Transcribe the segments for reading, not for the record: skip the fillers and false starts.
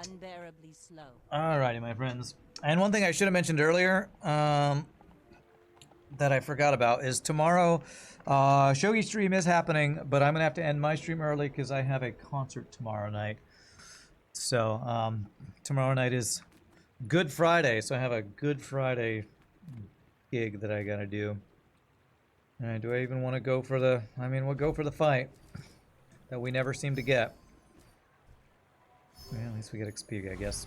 unbearably slow. Alrighty, my friends. And one thing I should have mentioned earlier, that I forgot about is tomorrow, Shogi stream is happening, but I'm gonna have to end my stream early because I have a concert tomorrow night. So, tomorrow night is Good Friday, so I have a Good Friday gig that I gotta do. Alright, do I even want to go for the... I mean, we'll go for the fight that we never seem to get. Yeah, at least we get XP, I guess.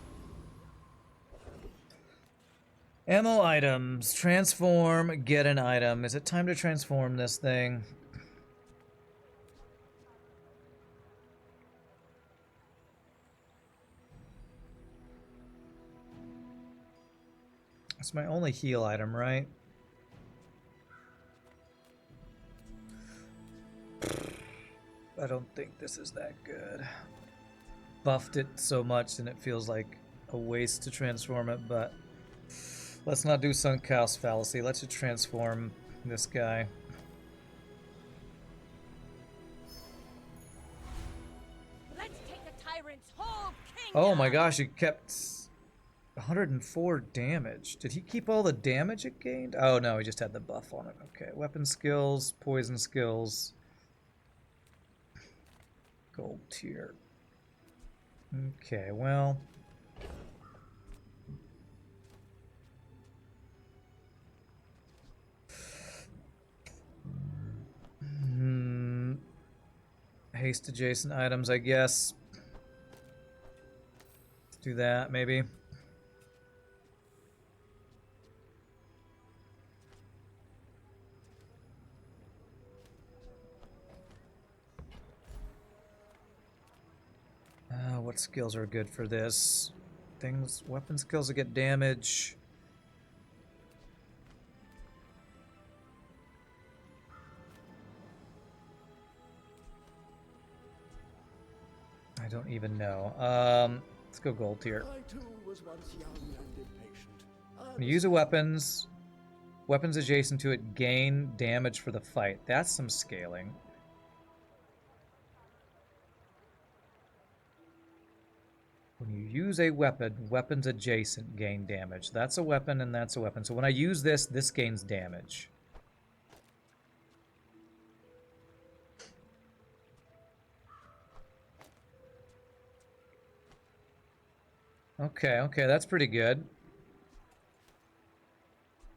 Ammo items. Transform, get an item. Is it time to transform this thing? It's my only heal item, right? I don't think this is that good. Buffed it so much and it feels like a waste to transform it, but let's not do Sunk Cost Fallacy. Let's just transform this guy. Let's take the tyrant's whole kingdom. Oh my gosh, it kept 104 damage. Did he keep all the damage it gained? Oh no, he just had the buff on it. Okay, weapon skills, poison skills. Gold tier. Okay, well. Haste adjacent items, I guess. Let's do that, maybe. What skills are good for this? Things, weapon skills that get damage. I don't even know. Let's go gold tier. Use of weapons. Weapons adjacent to it gain damage for the fight. That's some scaling. When you use a weapon, weapons adjacent gain damage. That's a weapon and that's a weapon. So when I use this, this gains damage. Okay, okay, that's pretty good.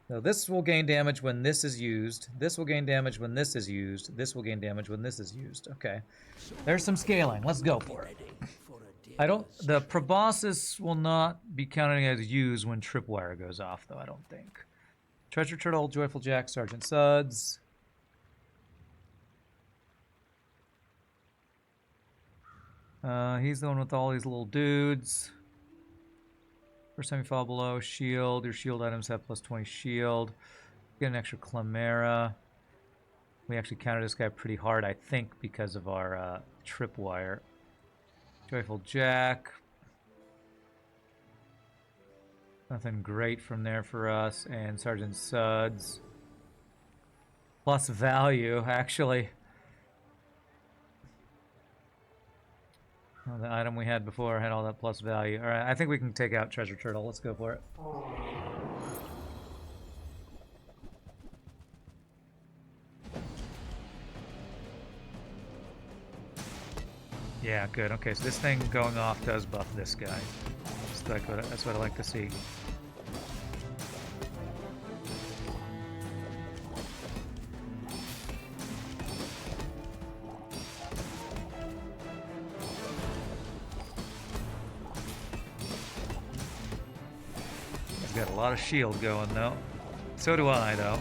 So this will gain damage when this is used. This will gain damage when this is used. This will gain damage when this is used. Okay. There's some scaling. Let's go for it. I don't... The proboscis will not be counting as used when tripwire goes off, though, I don't think. Treasure Turtle, Joyful Jack, Sergeant Suds. He's the one with all these little dudes. First time you fall below, shield. Your shield items have plus 20 shield. Get an extra Clamera. We actually countered this guy pretty hard, I think, because of our tripwire. Joyful Jack. Nothing great from there for us. And Sergeant Suds. Plus value, actually. Oh, the item we had before had all that plus value. Alright, I think we can take out Treasure Turtle. Let's go for it. Yeah, good. Okay, so this thing going off does buff this guy. That's what I like to see. He's got a lot of shield going, though. So do I, though.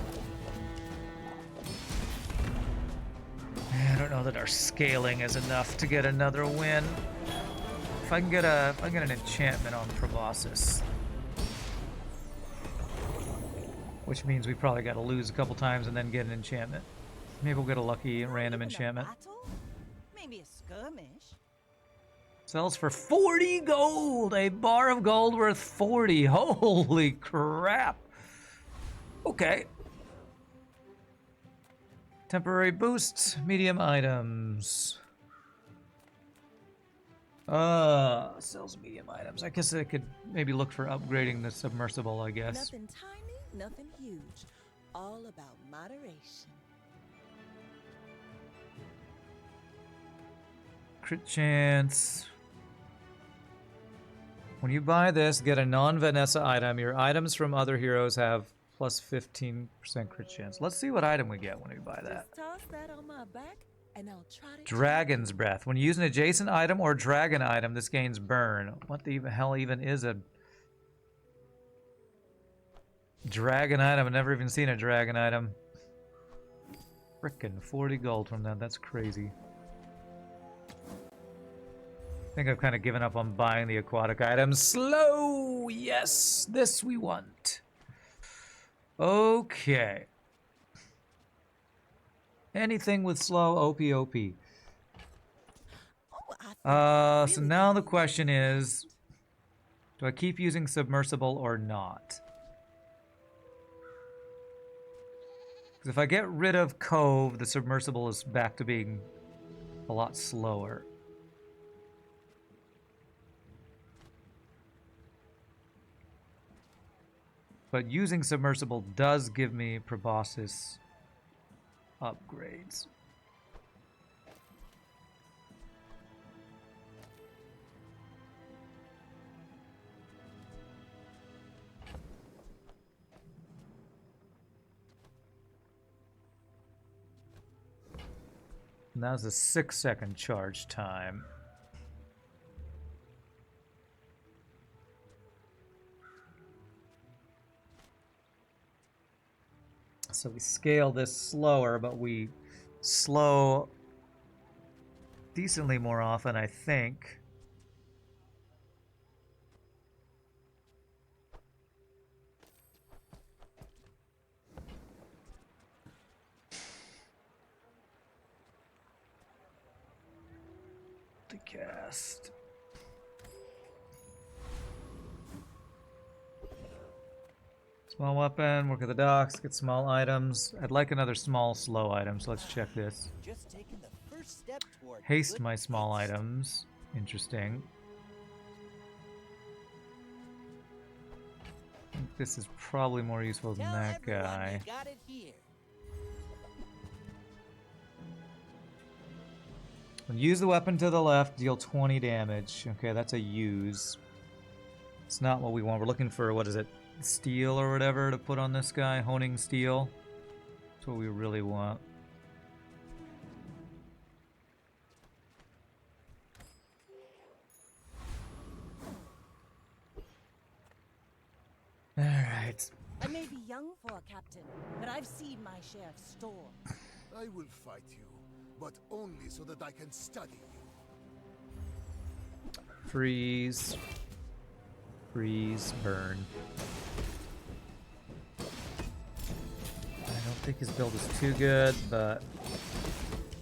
I don't know that our scaling is enough to get another win. If I can get an enchantment on Proboscis, which means we probably got to lose a couple times and then get an enchantment. Maybe we'll get a lucky random enchantment. Maybe a skirmish. Sells for 40 gold. A bar of gold worth 40. Holy crap. Okay. Temporary boosts, medium items. Sells medium items. I guess I could maybe look for upgrading the submersible, I guess. Nothing tiny, nothing huge. All about moderation. Crit chance. When you buy this, get a non-Vanessa item. Your items from other heroes have plus 15% crit chance. Let's see what item we get when we buy that. Just toss that on my back, and I'll try to. Dragon's Breath. When you use an adjacent item or dragon item, this gains burn. What the hell even is a dragon item? I've never even seen a dragon item. Frickin' 40 gold from that. That's crazy. I think I've kind of given up on buying the aquatic items. Slow! Yes! This we want. Okay. Anything with slow, OP. So now the question is, do I keep using submersible or not? Because if I get rid of Cove, the submersible is back to being a lot slower. But using submersible does give me proboscis upgrades. And that was a 6-second charge time. So we scale this slower, but we slow decently more often, I think. To cast. Small weapon, work at the docks, get small items. I'd like another small slow item, so let's check this. Just taking the first step toward Haste good my small taste. items. Interesting. I think this is probably more useful than Tell that everyone guy. you got it here. When you use the weapon to the left, deal 20 damage. Okay, that's a use. It's not what we want. We're looking for, what is it? Steel or whatever to put on this guy. Honing steel. That's what we really want. Alright. I may be young for a captain, but I've seen my share of storms. I will fight you, but only so that I can study you. Freeze. Freeze. Burn. I don't think his build is too good, but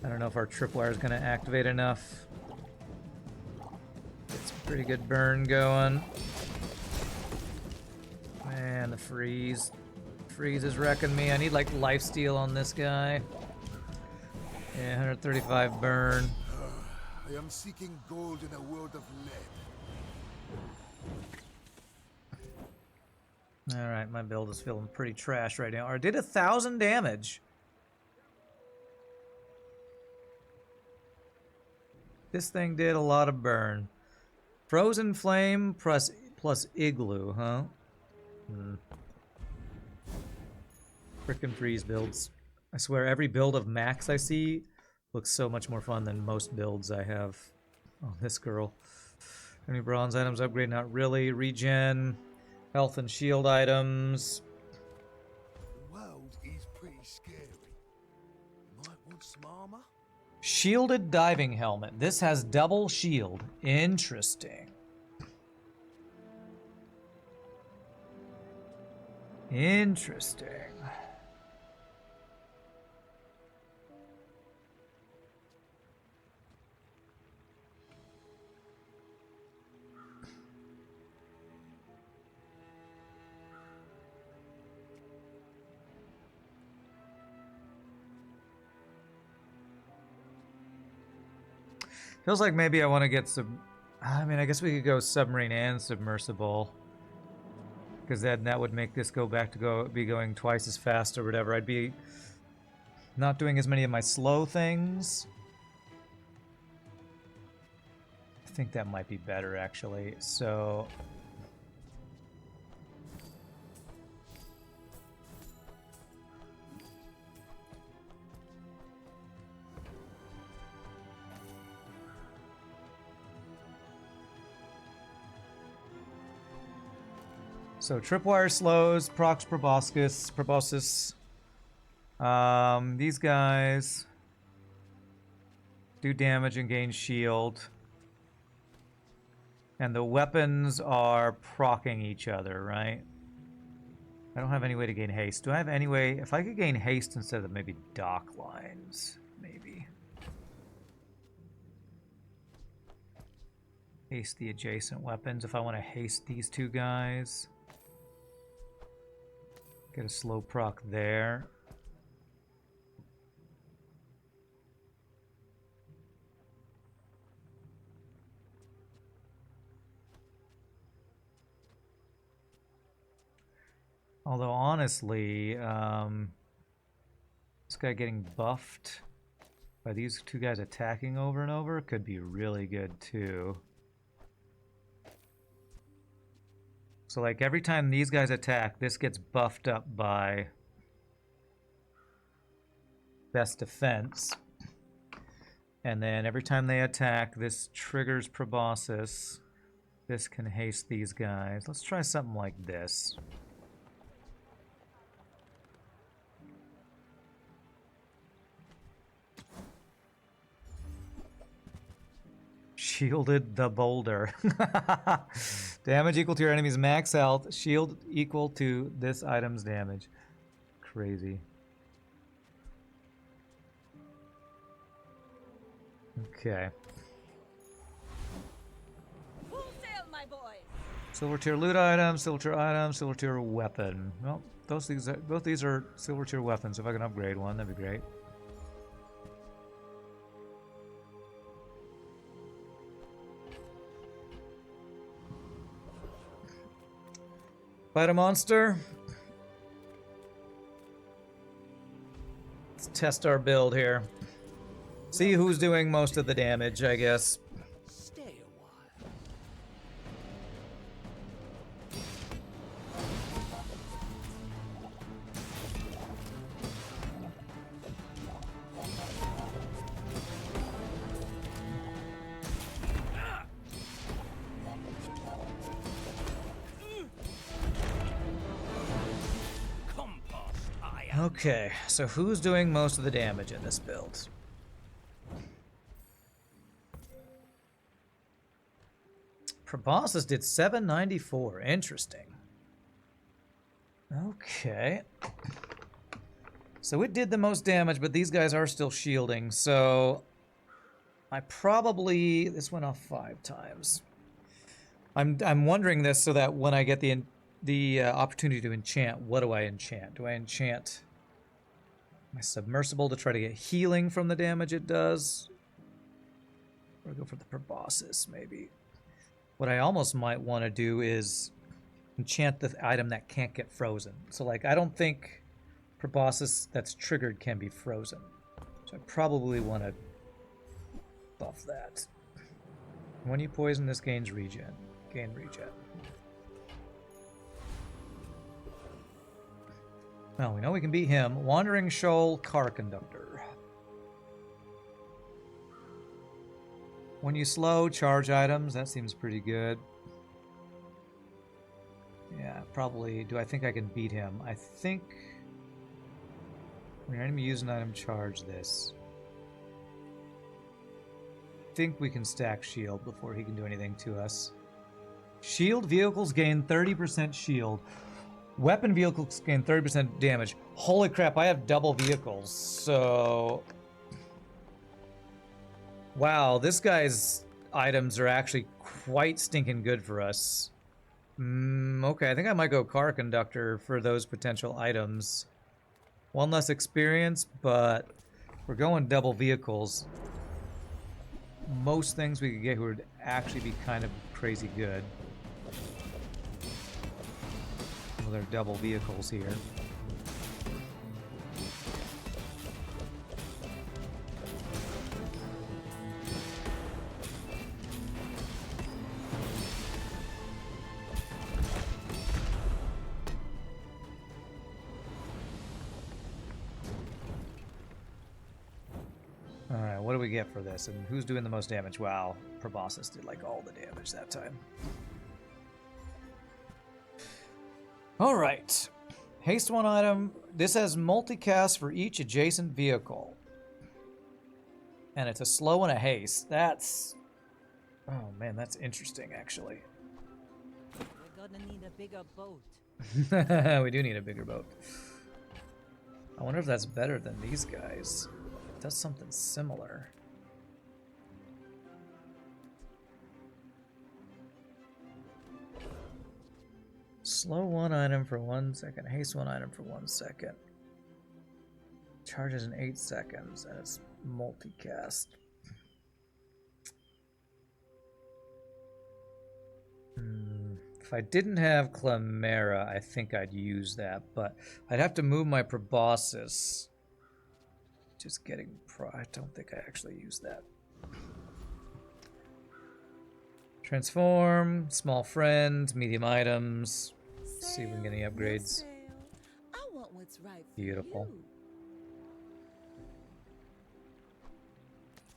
I don't know if our tripwire is going to activate enough. It's a pretty good burn going. Man, the freeze. Freeze is wrecking me. I need like lifesteal on this guy. Yeah, 135 burn. I am seeking gold in a world of lead. Alright, my build is feeling pretty trash right now. I did 1,000 damage. This thing did a lot of burn. Frozen Flame plus Igloo, huh? Frickin' freeze builds. I swear every build of Max I see looks so much more fun than most builds I have on this girl. Any bronze items upgrade? Not really. Regen. Health and shield items. The world is pretty scary. Might want some armor? Shielded diving helmet. This has double shield. Interesting. Interesting. Feels like maybe I want to get some... I mean, I guess we could go submarine and submersible. Because then that would make this go back to be going twice as fast or whatever. I'd be not doing as many of my slow things. I think that might be better, actually. So... So tripwire slows, procs proboscis. These guys do damage and gain shield. And the weapons are proccing each other, right? I don't have any way to gain haste. Do I have any way? If I could gain haste instead of maybe dock lines, maybe. Haste the adjacent weapons if I want to haste these two guys. Get a slow proc there. Although, honestly, this guy getting buffed by these two guys attacking over and over could be really good, too. So, like, every time these guys attack, this gets buffed up by best defense. And then every time they attack, this triggers proboscis. This can haste these guys. Let's try something like this. Shielded the boulder. Damage equal to your enemy's max health. Shield equal to this item's damage. Crazy. Okay. Full sail, my boy. Silver tier loot item, silver tier item, silver tier weapon. Well, both these are silver tier weapons. If I can upgrade one, that'd be great. Fight a monster. Let's test our build here. See who's doing most of the damage, I guess. Stay a while. Okay, so who's doing most of the damage in this build? Proboscis did 794. Interesting. Okay. So it did the most damage, but these guys are still shielding, so I probably... This went off 5 times. I'm wondering this so that when I get the opportunity to enchant, what do I enchant? Do I enchant my submersible to try to get healing from the damage it does? Or go for the proboscis, maybe. What I almost might want to do is enchant the item that can't get frozen. So, like, I don't think proboscis that's triggered can be frozen. So I probably want to buff that. When you poison, this gains regen. Gain regen. Well, we know we can beat him. Wandering Shoal Car Conductor. When you slow, charge items. That seems pretty good. Yeah, probably. Do I think I can beat him? I think... When your enemy uses an item, charge this. I think we can stack shield before he can do anything to us. Shield vehicles gain 30% shield. Weapon vehicles gain 30% damage. Holy crap, I have double vehicles, so... Wow, this guy's items are actually quite stinking good for us. Okay, I think I might go Car Conductor for those potential items. One less experience, but we're going double vehicles. most things we could get would actually be kind of crazy good. Well, they're double vehicles here. Alright, what do we get for this? And who's doing the most damage? Wow, Proboscis did like all the damage that time. Alright. Haste one item. This has multicast for each adjacent vehicle. And it's a slow and a haste. That's... Oh man, that's interesting actually. We're gonna need a bigger boat. We do need a bigger boat. I wonder if that's better than these guys. It does something similar. Slow one item for 1 second. Haste one item for 1 second. Charges in 8 seconds, and it's multicast. If I didn't have Clamera, I think I'd use that, but I'd have to move my Proboscis. Just getting I don't think I actually use that. Transform, small friend, medium items. See if we can get any upgrades. I want what's right for Beautiful. you.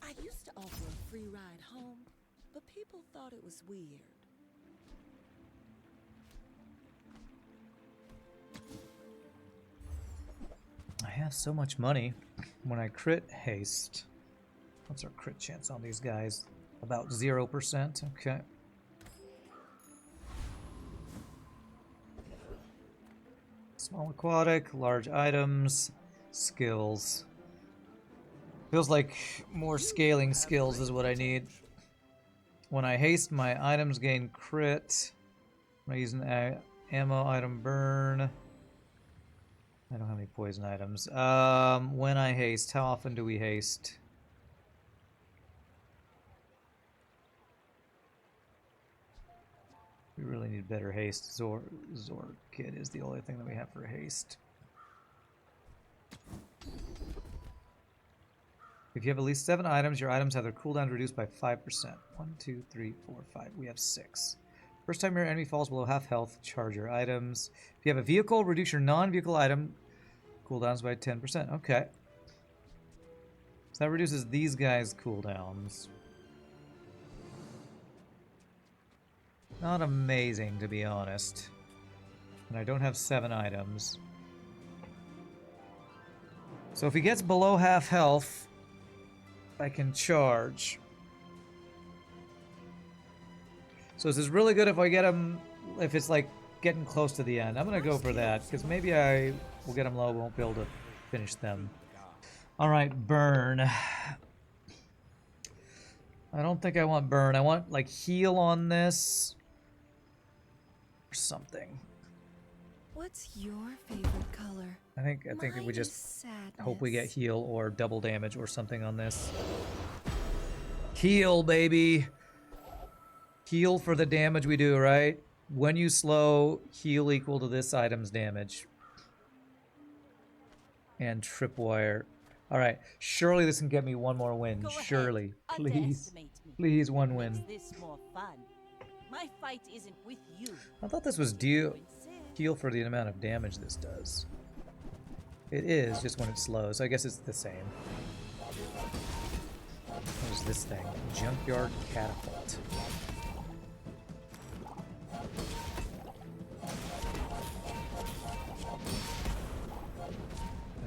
I used to offer a free ride home, but people thought it was weird. I have so much money. When I crit haste, what's our crit chance on these guys? About 0%. Okay. Small aquatic, large items, skills. Feels like more scaling skills is what I need. When I haste, my items gain crit. When I use an ammo item burn. I don't have any poison items. When I haste, how often do we haste? We really need better haste. Zor Kid is the only thing that we have for haste. If you have at least 7 items, your items have their cooldown reduced by 5%. 1, 2, 3, 4, 5. We have 6. First time your enemy falls below half health, charge your items. If you have a vehicle, reduce your non-vehicle item cooldowns by 10%. Okay. So that reduces these guys' cooldowns. Not amazing, to be honest. And I don't have 7 items. So if he gets below half health, I can charge. So this is really good if I get him, if it's like getting close to the end. I'm gonna go for that, because maybe I will get him low, won't be able to finish them. Alright, burn. I don't think I want burn. I want like heal on this. Or something. What's your favorite color? I think we just hope we get heal or double damage or something on this. Heal, baby. Heal for the damage we do, right? When you slow, heal equal to this item's damage. And tripwire. Alright, surely this can get me one more win. Go Surely. ahead. Please. Underestimate me. Please, one Makes win. this more fun. My fight isn't with you. I thought this was heal for the amount of damage this does. It is, just when it slows. I guess it's the same. What is this thing? Junkyard catapult.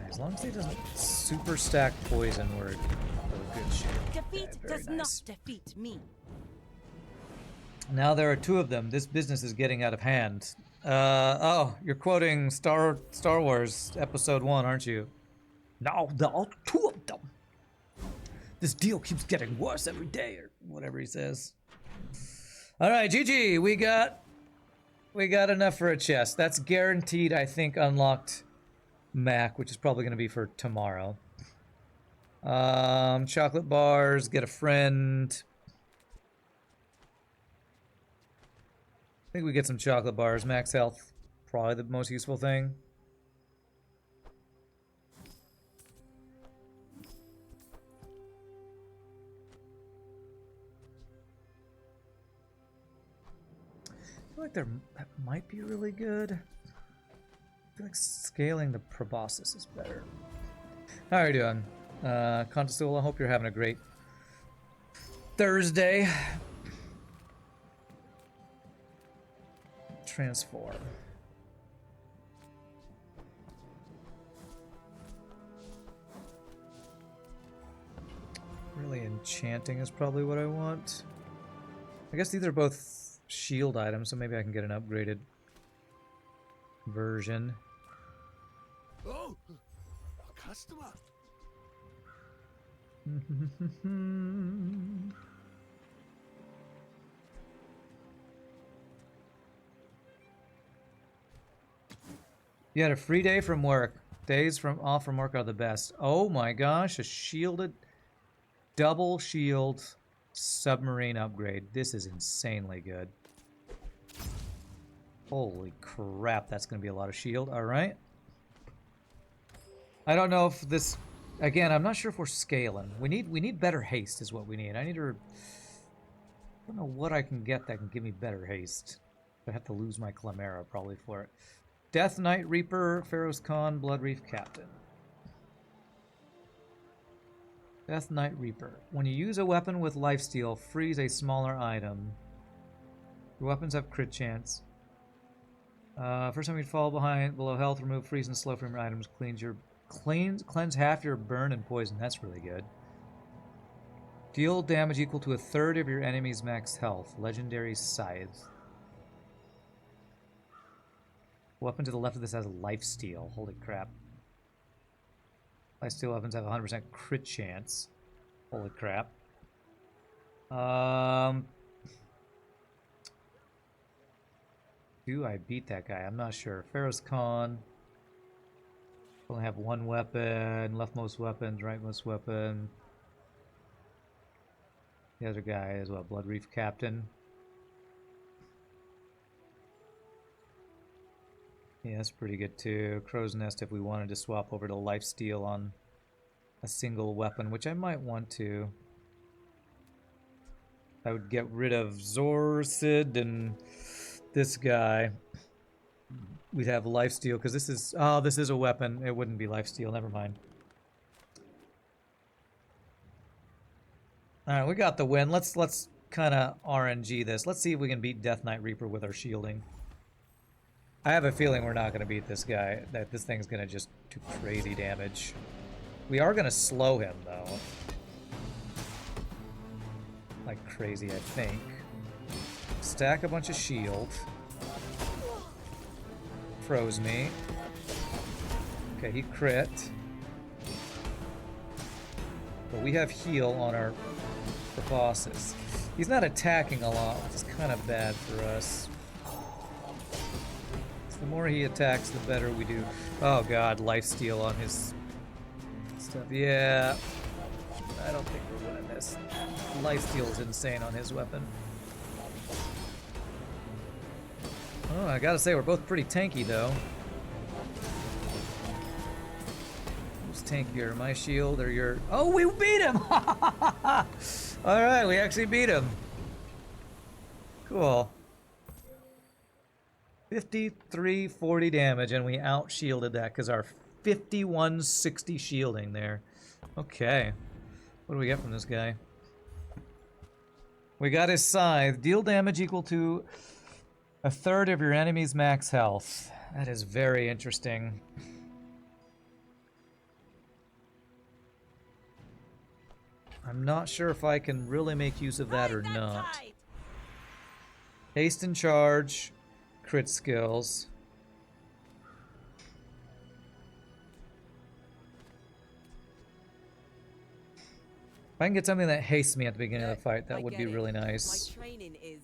As long as he doesn't super stack poison, we're good shape. Defeat Okay, very does nice. not defeat me. Now there are 2 of them. This business is getting out of hand. Oh, you're quoting Star Wars Episode 1, aren't you? No, there are 2 of them. This deal keeps getting worse every day, or whatever he says. All right, GG. We got enough for a chest. That's guaranteed, I think, unlocked Mac, which is probably going to be for tomorrow. Chocolate bars, get a friend. I think we get some chocolate bars. Max health, probably the most useful thing. I feel like that might be really good. I feel like scaling the proboscis is better. How are you doing? Contestool, I hope you're having a great Thursday. Transform. Really enchanting is probably what I want. I guess these are both shield items, so maybe I can get an upgraded version. Oh, a customer. You had a free day from work. Days off from work are the best. Oh my gosh, a shielded double shield submarine upgrade. This is insanely good. Holy crap, that's going to be a lot of shield. All right. I don't know if this, again, I'm not sure if we're scaling. We need better haste is what we need. I don't know what I can get that can give me better haste. I have to lose my Chimera probably for it. Death Knight Reaper, Pharaoh's Khan, Blood Reef Captain. Death Knight Reaper. When you use a weapon with lifesteal, freeze a smaller item. Your weapons have crit chance. First time you fall below health, remove freeze and slow from your items. Cleanse half your burn and poison. That's really good. Deal damage equal to a third of your enemy's max health. Legendary Scythe. Weapon to the left of this has lifesteal. Holy crap. Lifesteal weapons have 100% crit chance. Holy crap. Do I beat that guy? I'm not sure. Pharaoh's Khan. Only have one weapon. Leftmost weapons, rightmost weapon. The other guy is what? Blood Reef Captain. Yeah, that's pretty good too. Crow's Nest if we wanted to swap over to lifesteal on a single weapon, which I might want to. I would get rid of Zorsid and this guy. We'd have lifesteal because this is a weapon. It wouldn't be lifesteal. Never mind. All right, we got the win. Let's kind of RNG this. Let's see if we can beat Death Knight Reaper with our shielding. I have a feeling we're not going to beat this guy. That this thing's going to just do crazy damage. We are going to slow him though. Like crazy, I think. Stack a bunch of shield. Froze me. Okay, he crit. But we have heal on our bosses. He's not attacking a lot, which is kind of bad for us. So the more he attacks, the better we do. Oh god, lifesteal on his stuff. Yeah. I don't think we're winning this. Lifesteal is insane on his weapon. Oh, I gotta say, we're both pretty tanky, though. Who's tankier, my shield or your... Oh, we beat him! Alright, we actually beat him. Cool. 5340 damage, and we out-shielded that because our 5160 shielding there. Okay. What do we get from this guy? We got his scythe. Deal damage equal to a third of your enemy's max health. That is very interesting. I'm not sure if I can really make use of that or not. Haste and charge, crit skills. If I can get something that hastes me at the beginning of the fight, that would be really nice. My training is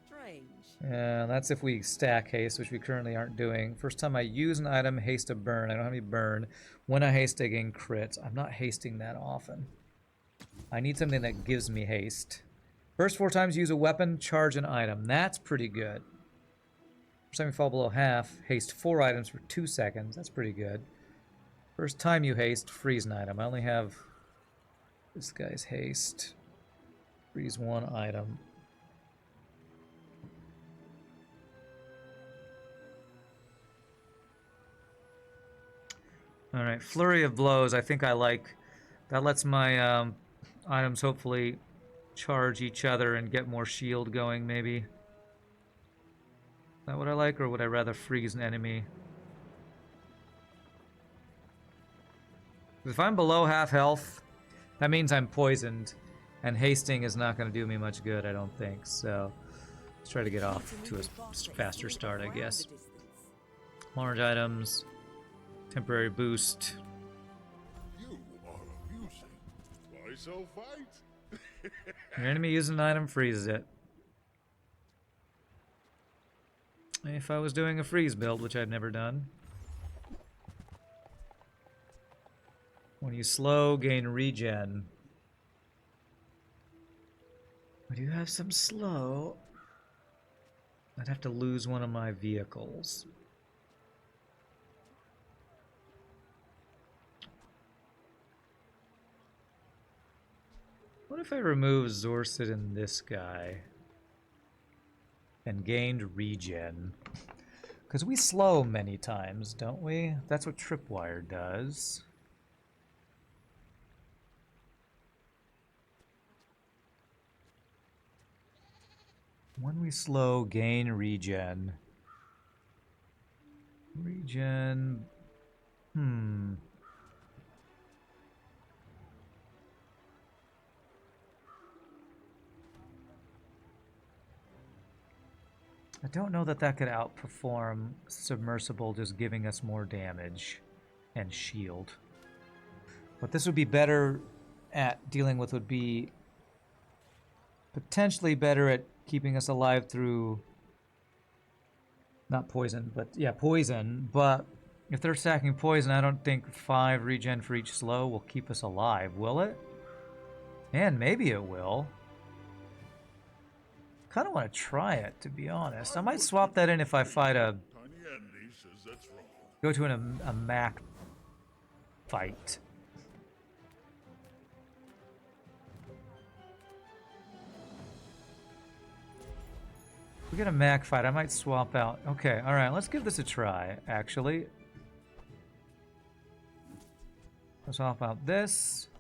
strange. And that's if we stack haste, which we currently aren't doing. First time I use an item, haste a burn. I don't have any burn. When I haste, I gain crits. I'm not hasting that often. I need something that gives me haste. First 4 times use a weapon, charge an item. That's pretty good. First time you fall below half, haste 4 items for 2 seconds. That's pretty good. First time you haste, freeze an item. I only have this guy's haste. Freeze 1 item. Alright, Flurry of Blows, I think I like. That lets my items hopefully charge each other and get more shield going, maybe. Is that what I like, or would I rather freeze an enemy? If I'm below half health, that means I'm poisoned, and hasting is not going to do me much good, I don't think, so let's try to get off to a faster start, I guess. Large items. Temporary boost. You are amusing. Why so fight? Your enemy uses an item, freezes it. If I was doing a freeze build, which I've never done. When you slow, gain regen. I do have some slow. I'd have to lose one of my vehicles. What if I remove Zorsid and this guy? And gained regen? Because we slow many times, don't we? That's what Tripwire does. When we slow, gain regen. Regen... I don't know that that could outperform Submersible just giving us more damage and shield. What this would be better at dealing with would be potentially better at keeping us alive through, not poison, but yeah, poison. But if they're stacking poison, I don't think 5 regen for each slow will keep us alive, will it? And maybe it will. Kind of want to try it, to be honest. I might swap that in if I fight a... Go to a Mac fight. If we get a Mac fight, I might swap out. Okay, alright, let's give this a try, actually. Let's swap out this.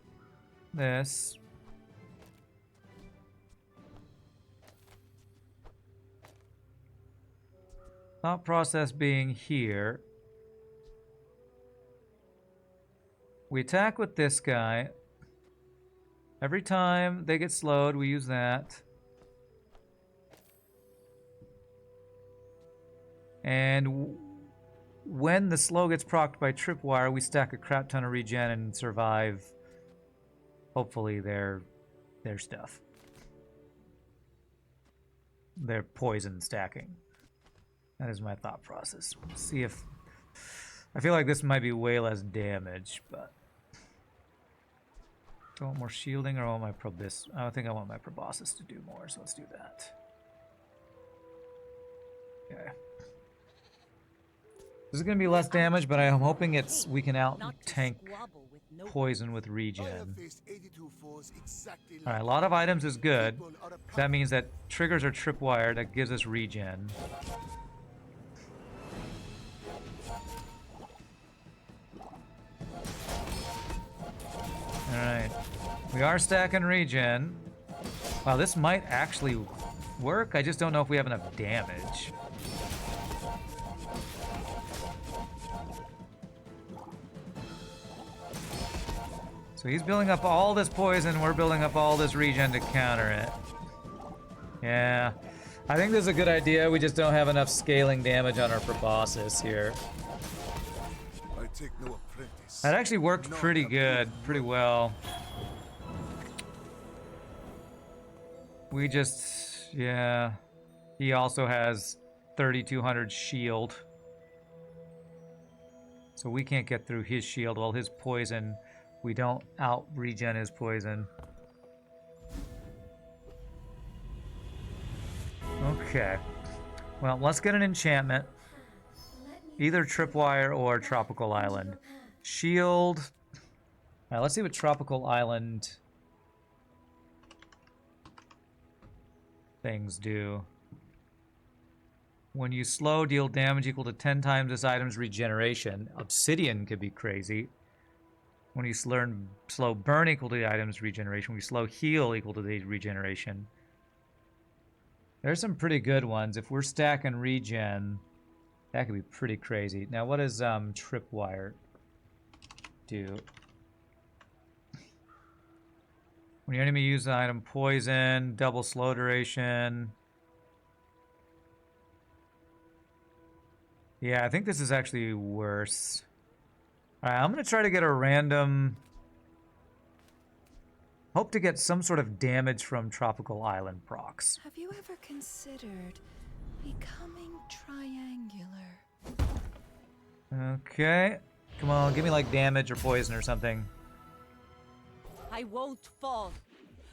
This. Thought process being here. We attack with this guy. Every time they get slowed, we use that. And when the slow gets procced by Tripwire, we stack a crap ton of regen and survive, hopefully, their stuff. Their poison stacking. That is my thought process. We'll see if... I feel like this might be way less damage, but... Do I want more shielding or I want my proboscis? I think I want my proboscis to do more, so let's do that. Okay. This is going to be less damage, but I'm hoping we can out-tank poison with regen. Alright, a lot of items is good. That means that triggers are tripwire, that gives us regen. Alright. We are stacking regen. Wow, this might actually work. I just don't know if we have enough damage. So he's building up all this poison, we're building up all this regen to counter it. Yeah. I think this is a good idea, we just don't have enough scaling damage on our proboscis here. I take no apprentice. That actually worked pretty good, pretty well. We just, yeah. He also has 3,200 shield. So we can't get through his shield. Well, his poison, we don't out-regen his poison. Okay. Well, let's get an enchantment. Either Tripwire or Tropical Island. Shield. All right, let's see what Tropical Island things do. When you slow, deal damage equal to 10 times this item's regeneration. Obsidian could be crazy. When you slow burn equal to the item's regeneration. When you slow heal equal to the regeneration. There's some pretty good ones. If we're stacking regen, that could be pretty crazy. Now, what does Tripwire do? When your enemy uses an item, poison, double slow duration. Yeah, I think this is actually worse. Alright, I'm going to try to get a random... Hope to get some sort of damage from Tropical Island procs. Have you ever considered becoming triangular? Okay. Come on, give me like damage or poison or something. I won't fall.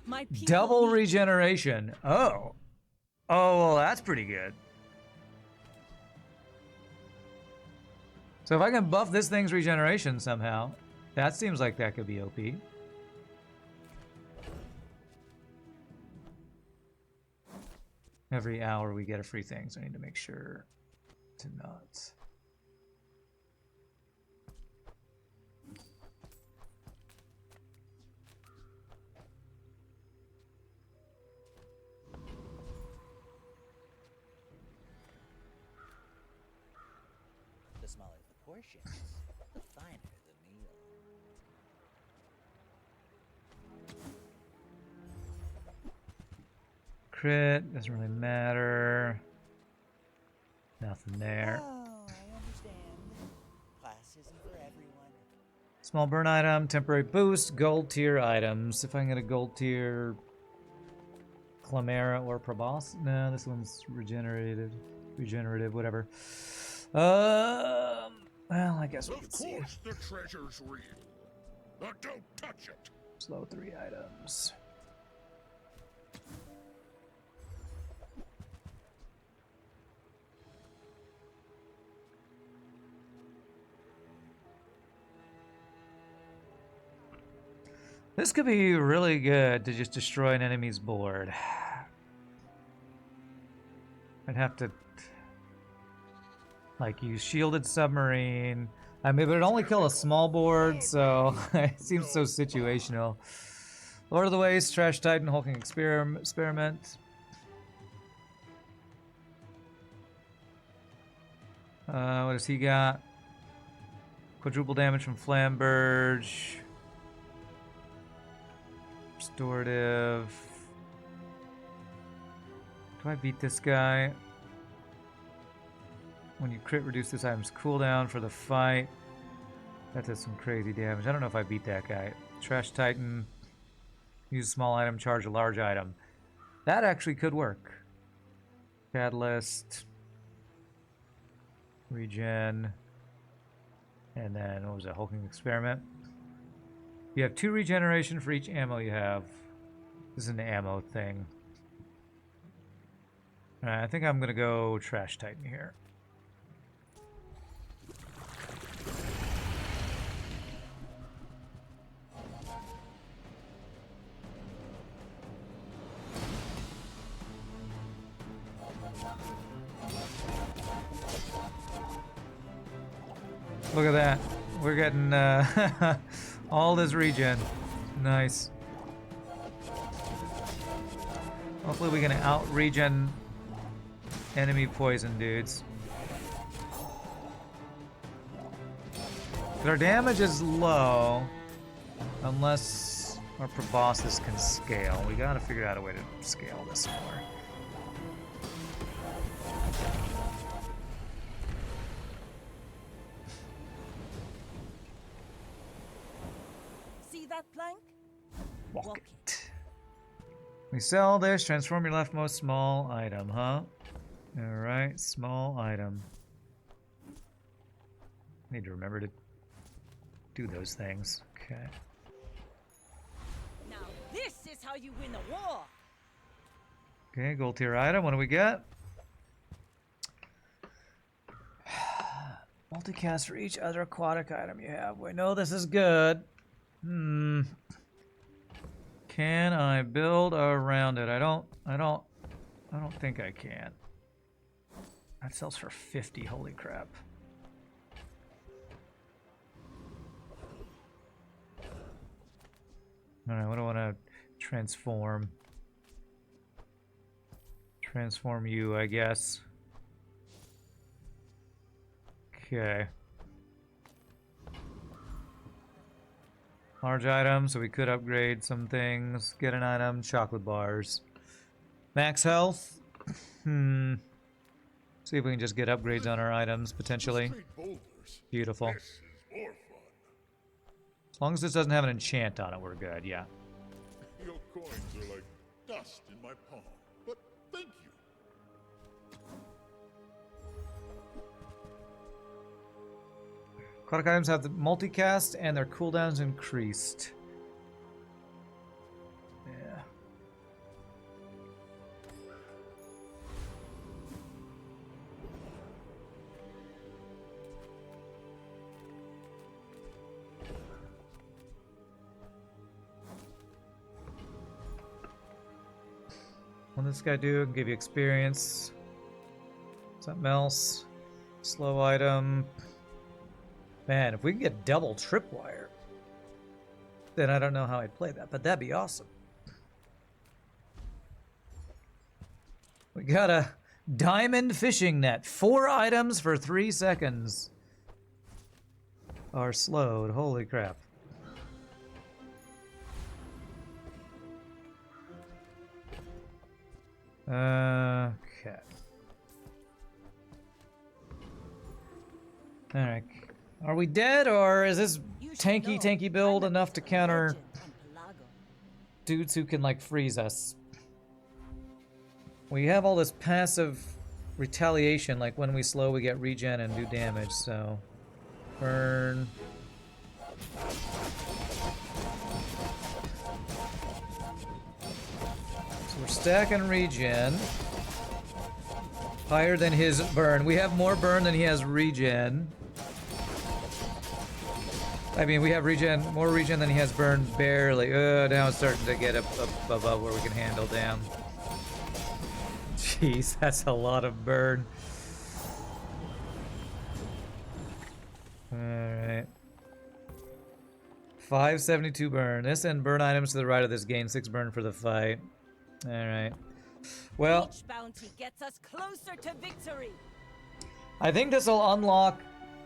My people Double need- regeneration. Oh. Oh, well, that's pretty good. So if I can buff this thing's regeneration somehow, that seems like that could be OP. Every hour we get a free thing, so I need to make sure to not. The smaller the portions, the finer the meal. Crit, doesn't really matter. Nothing there. Oh, I understand. Class isn't for everyone. Small burn item, temporary boost, gold tier items. If I can get a gold tier Clamera or Probos. No, this one's regenerative, whatever. Well, I guess we can see. Of course the treasure's real. But don't touch it. Slow 3 items. This could be really good to just destroy an enemy's board. I'd have to like use shielded submarine. I mean, but it only kill a small board, so it seems so situational. Lord of the Waste, Trash Titan, Hulking Experiment. What does he got? Quadruple damage from Flamberge. Restorative. Do I beat this guy? When you crit, reduce this item's cooldown for the fight. That does some crazy damage. I don't know if I beat that guy. Trash Titan. Use a small item, charge a large item. That actually could work. Catalyst. Regen. And then, what was it? Hulking Experiment. You have 2 regeneration for each ammo you have. This is an ammo thing. Alright, I think I'm gonna go Trash Titan here. Look at that. We're getting all this regen. Nice. Hopefully we can out-regen enemy poison dudes. But our damage is low. Unless our proboscis can scale. We gotta figure out a way to scale this more. See that plank? Walk it. We sell this, transform your leftmost small item, huh? Alright, small item. Need to remember to do those things. Okay. Now this is how you win a war. Okay, gold tier item. What do we get? Multicast for each other aquatic item you have. We know this is good. Can I build around it? I don't think I can. That sells for 50. Holy crap. Alright, what do I want to transform? Transform you, I guess. Okay. Large item, so we could upgrade some things. Get an item, chocolate bars. Max health. See if we can just get upgrades on our items, potentially. Street boulders. Beautiful. This is more fun. As long as this doesn't have an enchant on it, we're good, yeah. Your coins are like dust in my palm, but thank you. Aquatic items have the multicast and their cooldowns increased. Yeah. What does this guy do? Give you experience. Something else. Slow item. Man, if we can get double tripwire, then I don't know how I'd play that, but that'd be awesome. We got a diamond fishing net. 4 items for 3 seconds are slowed. Holy crap. Okay. Alright. Are we dead, or is this tanky build enough to counter dudes who can, like, freeze us? We have all this passive retaliation, like when we slow we get regen and do damage, so... Burn... So we're stacking regen. Higher than his burn. We have more burn than he has regen. I mean, we have regen, more regen than he has burn, barely. Now it's starting to get up above where we can handle, damn. Jeez, that's a lot of burn. Alright. 572 burn. This and burn items to the right of this gain 6 burn for the fight. Alright. Well, Each bounty gets us closer to victory. I think this will unlock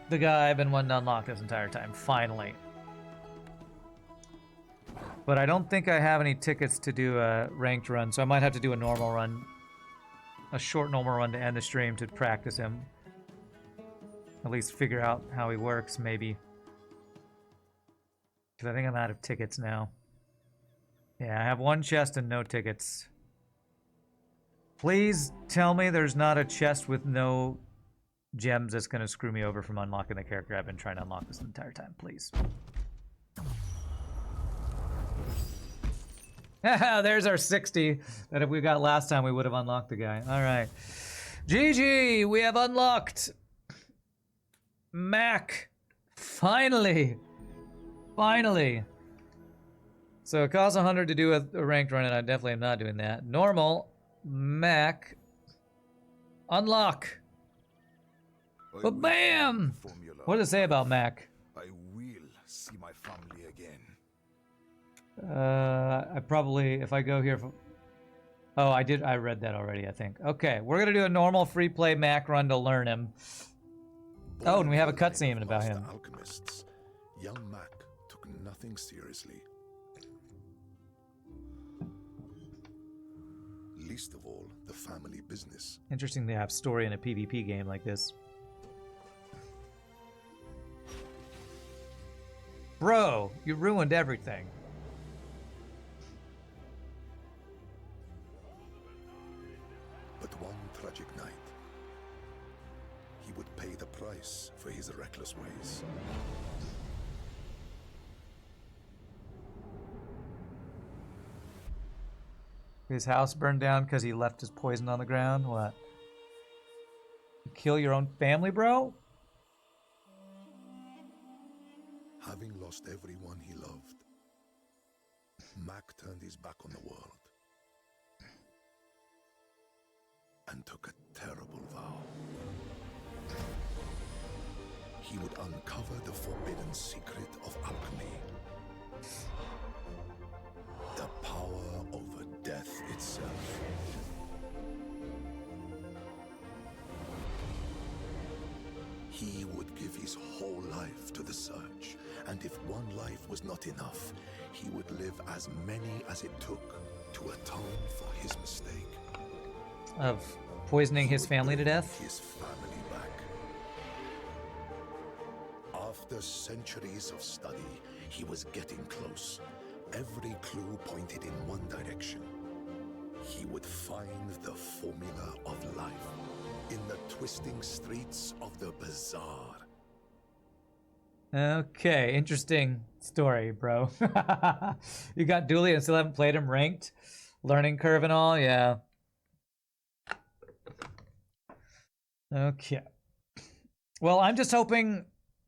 the guy I've been wanting to unlock this entire time, finally. But I don't think I have any tickets to do a ranked run, so I might have to do a normal run. A short normal run to end the stream to practice him. At least figure out how he works, maybe. Because I think I'm out of tickets now. Yeah, I have 1 chest and no tickets. Please tell me there's not a chest with no gems that's going to screw me over from unlocking the character I've been trying to unlock this entire time, please. There's our 60 that if we got last time we would have unlocked the guy. Alright. GG! We have unlocked Mac. Finally! Finally! So it costs 100 to do a ranked run, and I definitely am not doing that. Normal. Mac. Unlock. But bam! What does it say about Mac? I will see my family again. I probably, if I go here for... Oh, I read that already, I think. Okay, we're gonna do a normal free play Mac run to learn him. Oh, and we have a cutscene about him. Alchemists, young Mac took nothing seriously. Least of all, the family business. Interesting to have story in a PvP game like this. Bro, you ruined everything. But one tragic night, pay the price for his reckless ways. His house burned down because he left his poison on the ground. What? You kill your own family, bro? Having lost everyone he loved, Mac turned his back on the world and took a terrible vow. He would uncover the forbidden secret of alchemy. The power over death itself. He would give his whole life to the search, and if one life was not enough, he would live as many as it took to atone for his mistake. Of poisoning his Would family to bring death? His family back. After centuries of study, he was getting close. Every clue pointed in one direction. He would find the formula of life in the twisting streets of the Bazaar. Okay, interesting story, bro. You got Dooley and still haven't played him ranked? Learning curve and all? Yeah. Okay. Well, I'm just hoping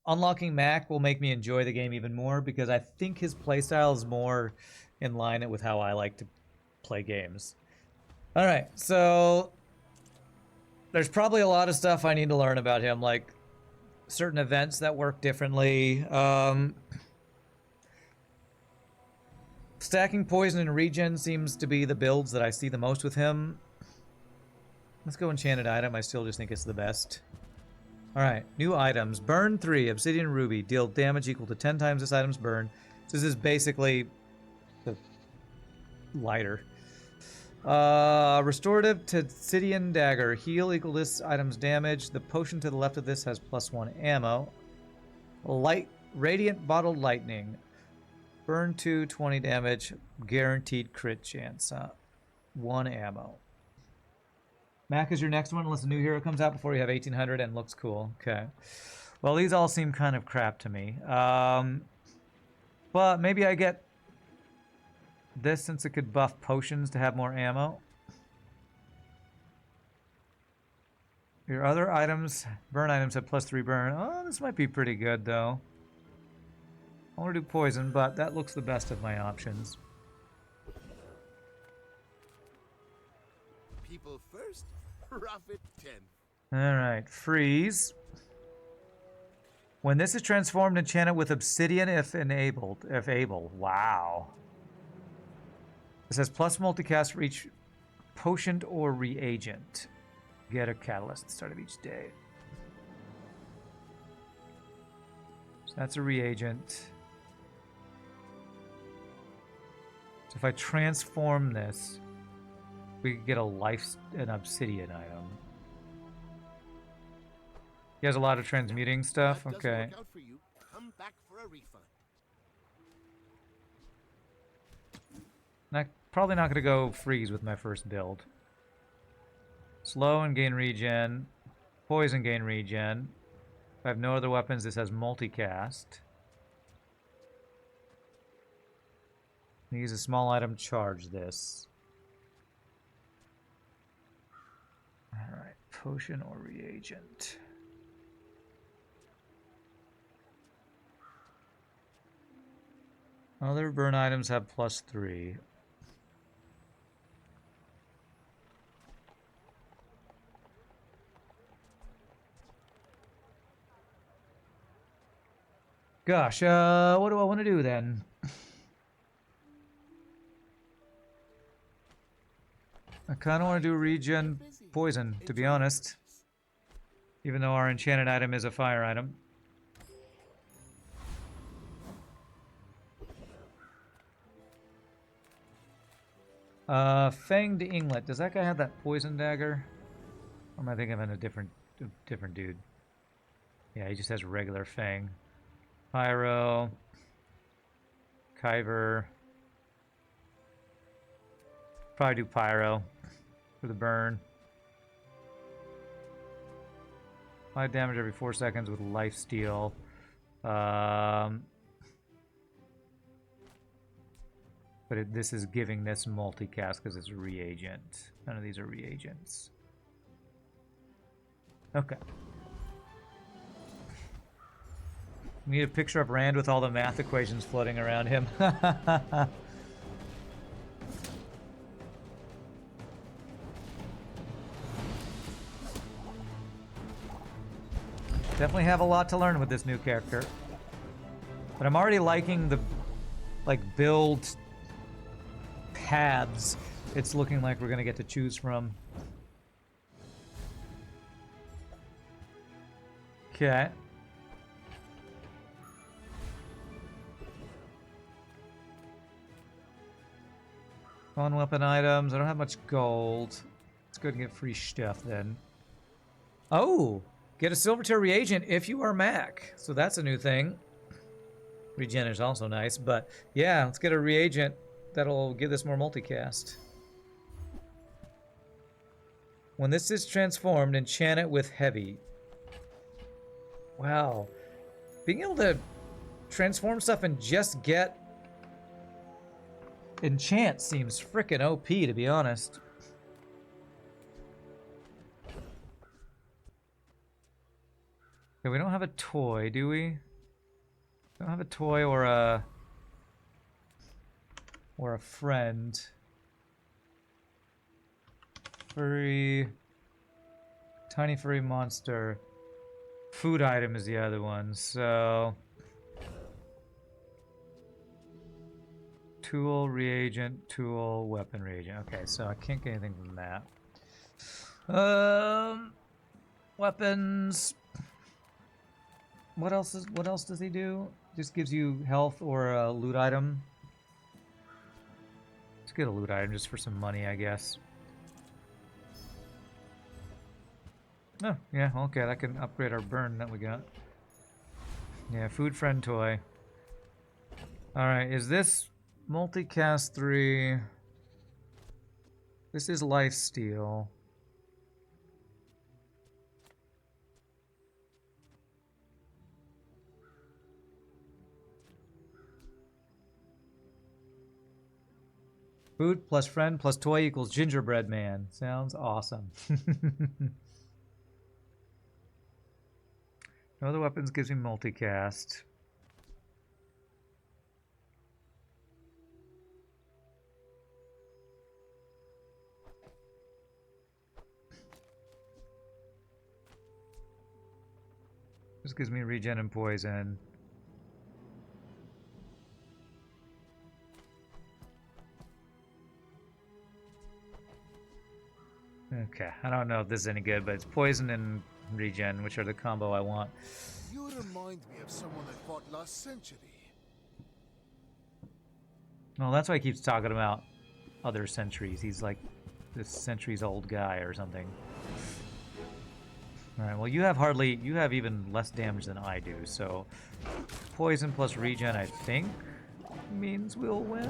unlocking Mac will make me enjoy the game even more, because I think his playstyle is more in line with how I like to play games. All right, so there's probably a lot of stuff I need to learn about him, like certain events that work differently. Stacking poison and regen seems to be the builds that I see the most with him. Let's go enchanted item. I still just think it's the best. Alright, new items. Burn 3, Obsidian Ruby. Deal damage equal to 10 times this item's burn. So this is basically the lighter. Restorative to Obsidian Dagger. Heal equal to this item's damage. The potion to the left of this has +1 ammo. Light Radiant Bottled Lightning. Burn 2, 20 damage. Guaranteed crit chance. 1 ammo. Mac is your next one unless a new hero comes out before you have 1800 and looks cool. Okay. Well, these all seem kind of crap to me. But maybe I get this since it could buff potions to have more ammo. Your other items, burn items have +3 burn. Oh, this might be pretty good though. I want to do poison, but that looks the best of my options. People first, profit 10. Alright, freeze. When this is transformed, enchant it with obsidian if enabled. If able. Wow. It says plus multicast for each potion or reagent. Get a catalyst at the start of each day. So that's a reagent. So if I transform this, we could get an obsidian item. He has a lot of transmuting stuff. Okay. Come back for a refund. Probably not going to go freeze with my first build. Slow and gain regen. Poison gain regen. If I have no other weapons, this has multicast. Use a small item, charge this. Alright, potion or reagent. Other burn items have +3. Gosh, what do I want to do then? I kind of want to do regen poison, to be honest. Even though our enchanted item is a fire item. Fanged Inglet. Does that guy have that poison dagger? Or am I thinking of a different dude? Yeah, he just has regular Fang. Pyro. Kyver. Probably do Pyro for the burn. 5 damage every 4 seconds with life steal. But this is giving this multicast because it's a reagent. None of these are reagents. Okay. We need a picture of Rand with all the math equations floating around him. Definitely have a lot to learn with this new character. But I'm already liking the, like, build paths it's looking like we're gonna get to choose from. Okay. Fun weapon items. I don't have much gold. Let's go and get free stuff then. Oh! Get a silver tier reagent if you are Mac. So that's a new thing. Regen is also nice, but yeah, let's get a reagent that'll give this more multicast. When this is transformed, enchant it with heavy. Wow. Being able to transform stuff and just get enchant seems frickin' OP, to be honest. Okay, we don't have a toy, do we? Don't have a toy or a friend. Furry, tiny furry monster. Food item is the other one. So tool, reagent, tool, weapon, reagent. Okay, so I can't get anything from that. Weapons. What else does he do? Just gives you health or a loot item. Let's get a loot item just for some money, I guess. Oh, yeah, okay, that can upgrade our burn that we got. Yeah, food friend toy. Alright, is this multicast 3? This is lifesteal. Food plus friend plus toy equals gingerbread man. Sounds awesome. No other weapons gives me multicast. This gives me regen and poison. Okay, I don't know if this is any good, but it's poison and regen, which are the combo I want. You remind me of someone I fought last century. Well, that's why he keeps talking about other centuries. He's like this centuries old guy or something. Alright, well you have even less damage than I do, so poison plus regen I think means we'll win.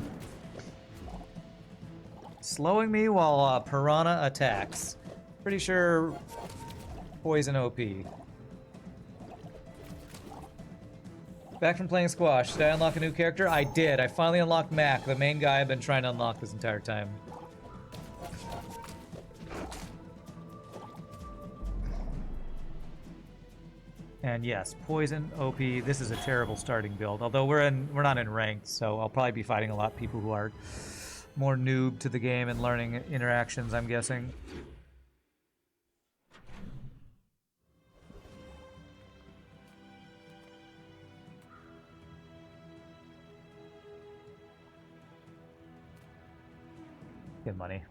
Slowing me while Piranha attacks. Pretty sure poison OP. Back from playing squash. Did I unlock a new character? I did. I finally unlocked Mac, the main guy I've been trying to unlock this entire time. And yes, poison OP. This is a terrible starting build. Although we're not in ranked, so I'll probably be fighting a lot of people who are more noob to the game and learning interactions, I'm guessing. Get money.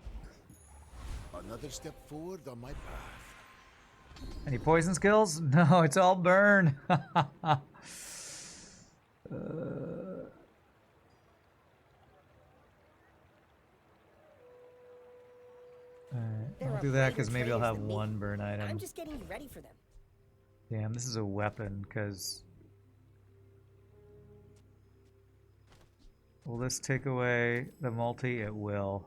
Another step forward on my path. Any poison skills? No, it's all burn. I'll do that because maybe I'll have one burn item. I'm just getting ready for them. Damn, this is a weapon, because... Will this take away the multi? It will.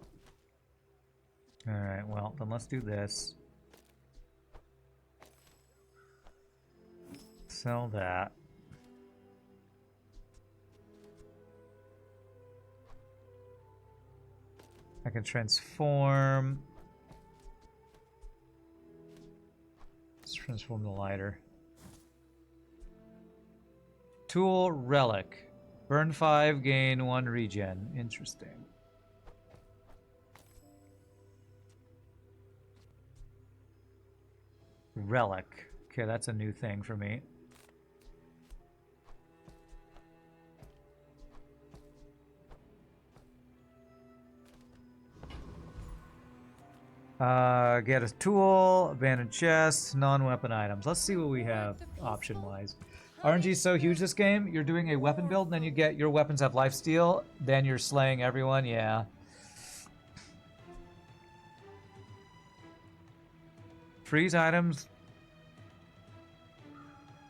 Alright, well, then let's do this. Sell that. I can transform. Let's transform the lighter. Tool relic. Burn 5, gain 1 regen. Interesting. Relic. Okay, that's a new thing for me. Get a tool, abandoned chest, non-weapon items. Let's see what we have option-wise. RNG is so huge this game. You're doing a weapon build, and then you get your weapons have lifesteal. Then you're slaying everyone. Yeah. Freeze items.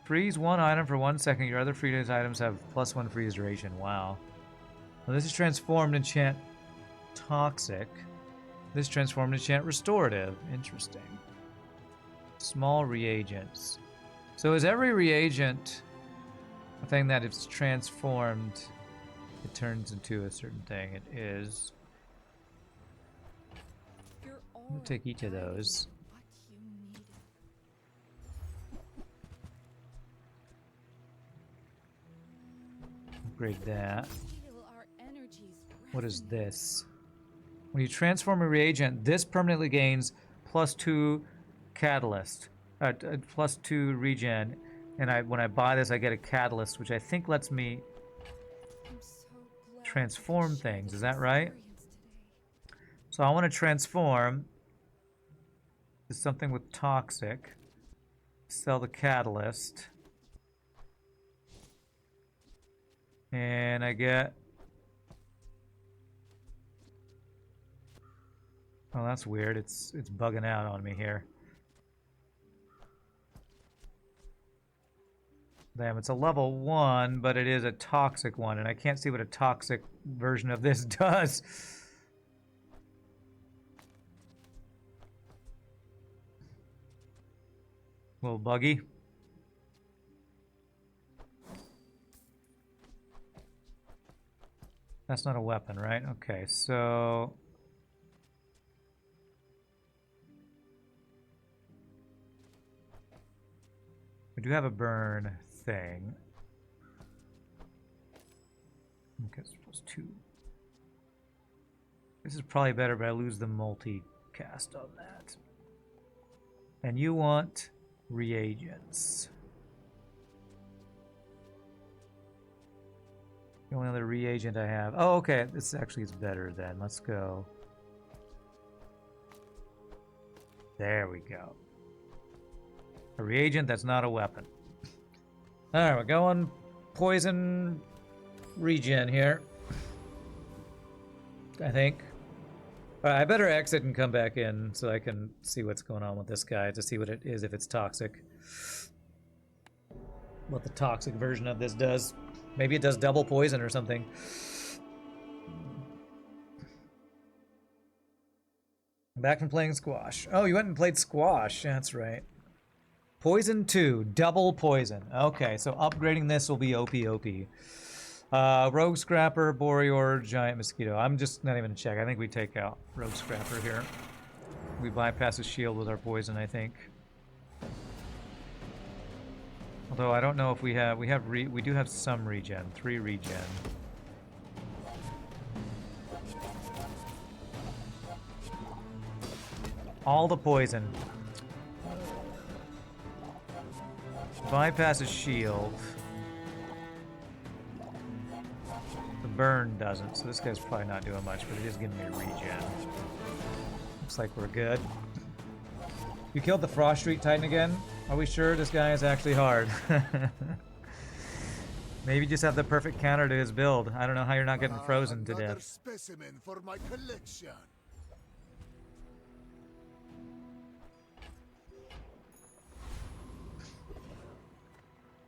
Freeze one item for 1 second. Your other freeze items have +1 freeze duration. Wow. Well, this is transformed enchant toxic. This transformed enchant restorative. Interesting. Small reagents. So is every reagent a thing that it's transformed, it turns into a certain thing? It is. I'm gonna take each of those. Upgrade that. What is this? When you transform a reagent, this permanently gains +2 catalyst, +2 regen, and when I buy this, I get a catalyst, which I think lets me transform things. Is that right? So I want to transform to something with toxic. Sell the catalyst, and I get. Oh, that's weird. It's bugging out on me here. Damn, it's a level 1, but it is a toxic one, and I can't see what a toxic version of this does. A little buggy. That's not a weapon, right? Okay, so... we do have a burn thing. Okay, it's +2. This is probably better, but I lose the multi-cast on that. And you want reagents. The only other reagent I have. Oh, okay. This actually is better then. Let's go. There we go. A reagent that's not a weapon. Alright, we're going poison regen here. I think. I better exit and come back in so I can see what's going on with this guy to see what it is if it's toxic. What the toxic version of this does. Maybe it does double poison or something. Back from playing squash. Oh, you went and played squash. That's right. Poison 2, double poison. Okay, so upgrading this will be OP. Rogue Scrapper, Boreor, Giant Mosquito. I'm just not even gonna check. I think we take out Rogue Scrapper here. We bypass his shield with our poison, I think. Although I don't know if we do have some regen, 3 regen. All the poison. Bypasses shield. The burn doesn't, so this guy's probably not doing much, but it is giving me a regen. Looks like we're good. You killed the Frost Street Titan again? Are we sure this guy is actually hard? Maybe just have the perfect counter to his build. I don't know how you're not getting frozen to death. Specimen for my collection.